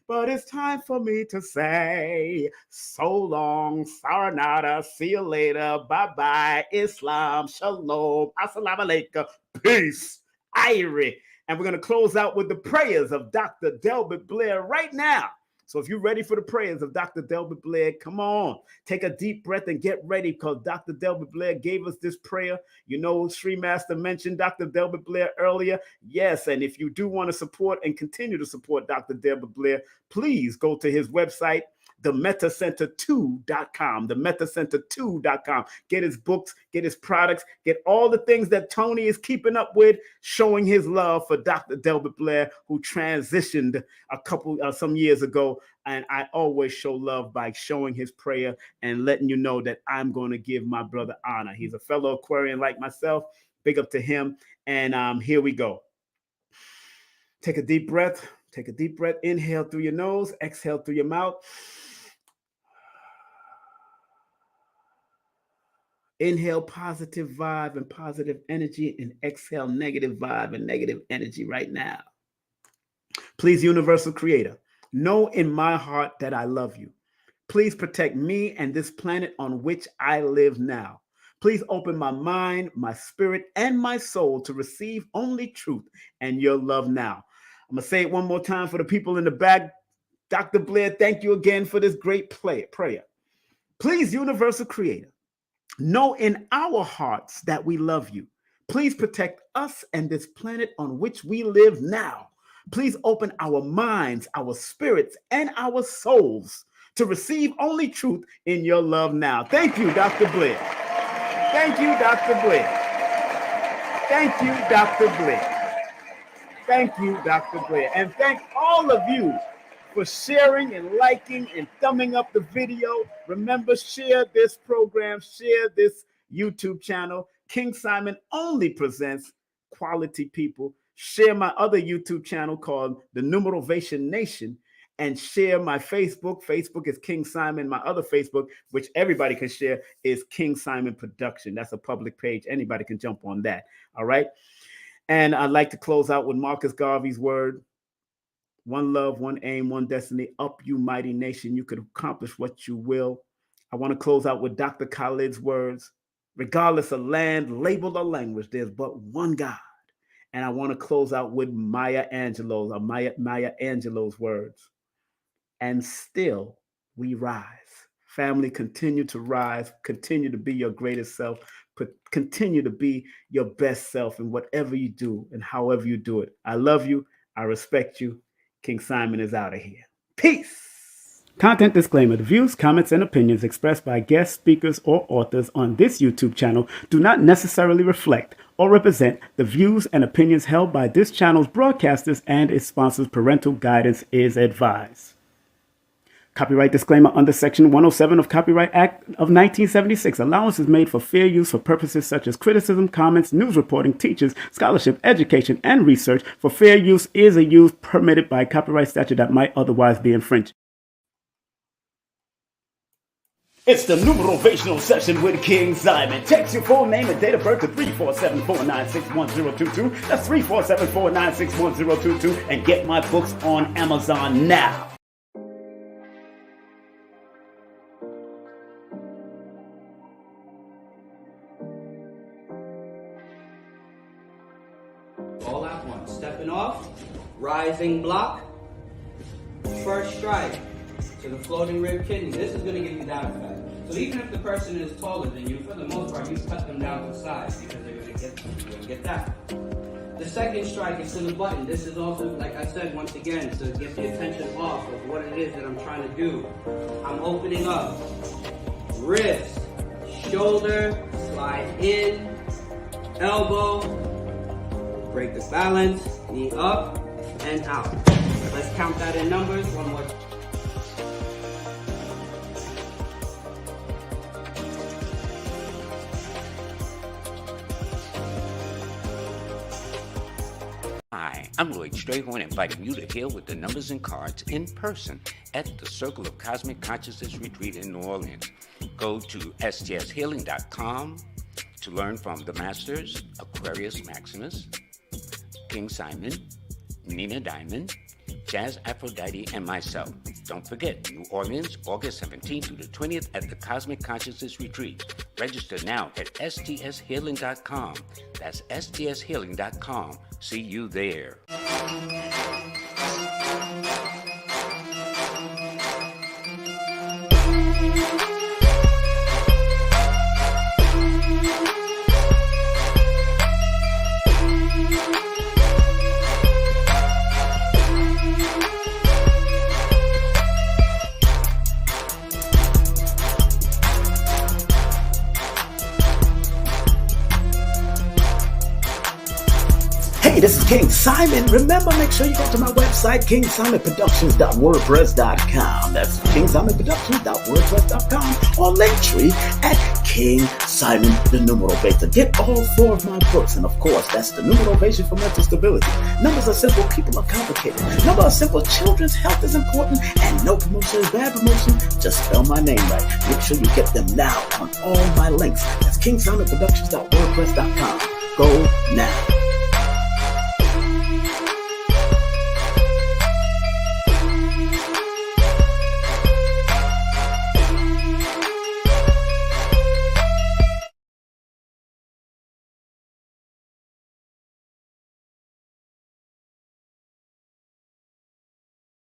But it's time for me to say so long, sayonara, see you later, bye-bye, Islam, shalom, assalamu alaikum, peace, Irie. And we're going to close out with the prayers of Dr. Delbert Blair right now. So if you're ready for the prayers of Dr. Delbert Blair, come on, take a deep breath and get ready, because Dr. Delbert Blair gave us this prayer. You know, Sri Master mentioned Dr. Delbert Blair earlier. Yes, and if you do want to support and continue to support Dr. Delbert Blair, please go to his website, themetacenter2.com, themetacenter2.com. Get his books, get his products, get all the things that Tony is keeping up with, showing his love for Dr. Delbert Blair, who transitioned some years ago. And I always show love by showing his prayer and letting you know that I'm going to give my brother honor. He's a fellow Aquarian like myself. Big up to him. And here we go. Take a deep breath. Take a deep breath. Inhale through your nose. Exhale through your mouth. Inhale positive vibe and positive energy, and exhale negative vibe and negative energy right now. Please, Universal Creator, know in my heart that I love you. Please protect me and this planet on which I live now. Please open my mind, my spirit, and my soul to receive only truth and your love now. I'm going to say it one more time for the people in the back. Dr. Blair, thank you again for this great prayer. Please, Universal Creator, know in our hearts that we love you. Please protect us and this planet on which we live now. Please open our minds, our spirits, and our souls to receive only truth in your love now. Thank you, Dr. Blair. Thank you, Dr. Blair. Thank you, Dr. Blair. Thank you, Dr. Blair. And thank all of you for sharing and liking and thumbing up the video. Remember, share this program, share this YouTube channel. King Simon only presents quality people. Share my other YouTube channel called The Numerovation Nation, and share my Facebook. Facebook is King Simon. My other Facebook, which everybody can share, is King Simon Production. That's a public page. Anybody can jump on that. All right. And I'd like to close out with Marcus Garvey's word. One love, one aim, one destiny. Up, you mighty nation. You could accomplish what you will. I want to close out with Dr. Khalid's words. Regardless of land, label, or language, there's but one God. And I want to close out with Maya Angelou's words. And still we rise. Family, continue to rise. Continue to be your greatest self. Continue to be your best self in whatever you do and however you do it. I love you. I respect you. King Simon is out of here. Peace. Content disclaimer. The views, comments, and opinions expressed by guest speakers or authors on this YouTube channel do not necessarily reflect or represent the views and opinions held by this channel's broadcasters and its sponsors. Parental guidance is advised. Copyright disclaimer under Section 107 of Copyright Act of 1976. Allowance is made for fair use for purposes such as criticism, comments, news reporting, teachers, scholarship, education, and research. For fair use is a use permitted by copyright statute that might otherwise be infringed. It's the Numerovational Session with King Simon. Text your full name and date of birth to 347-496-1022. That's 347-496-1022. And get my books on Amazon now. All at once. Stepping off, rising block, first strike to the floating rib kidney. This is going to give you that effect. So even if the person is taller than you, for the most part, you cut them down to size because they're going to get that. The second strike is to the button. This is also, like I said, once again, to get the attention off of what it is that I'm trying to do. I'm opening up. Wrist, shoulder, slide in, elbow, break the balance, knee up and out. Let's count that in numbers one more time. Hi, I'm Lloyd Strayhorn, inviting you to heal with the numbers and cards in person at the Circle of Cosmic Consciousness Retreat in New Orleans. Go to stshealing.com to learn from the Masters, Aquarius Maximus, King Simon, Nina Diamond, Jazz Aphrodite, and myself. Don't forget, New Orleans, August 17th through the 20th at the Cosmic Consciousness Retreat. Register now at stshealing.com. That's stshealing.com. See you there. Hey, this is King Simon. Remember, make sure you go to my website, kingsimonproductions.wordpress.com. That's kingsimonproductions.wordpress.com, or Linktree at King Simon, the numeral beta. Get all 4 of my books, and of course, that's the numeral beta for mental stability. Numbers are simple, people are complicated. Numbers are simple, children's health is important, and no promotion is bad promotion. Just spell my name right. Make sure you get them now on all my links. That's kingsimonproductions.wordpress.com. Go now.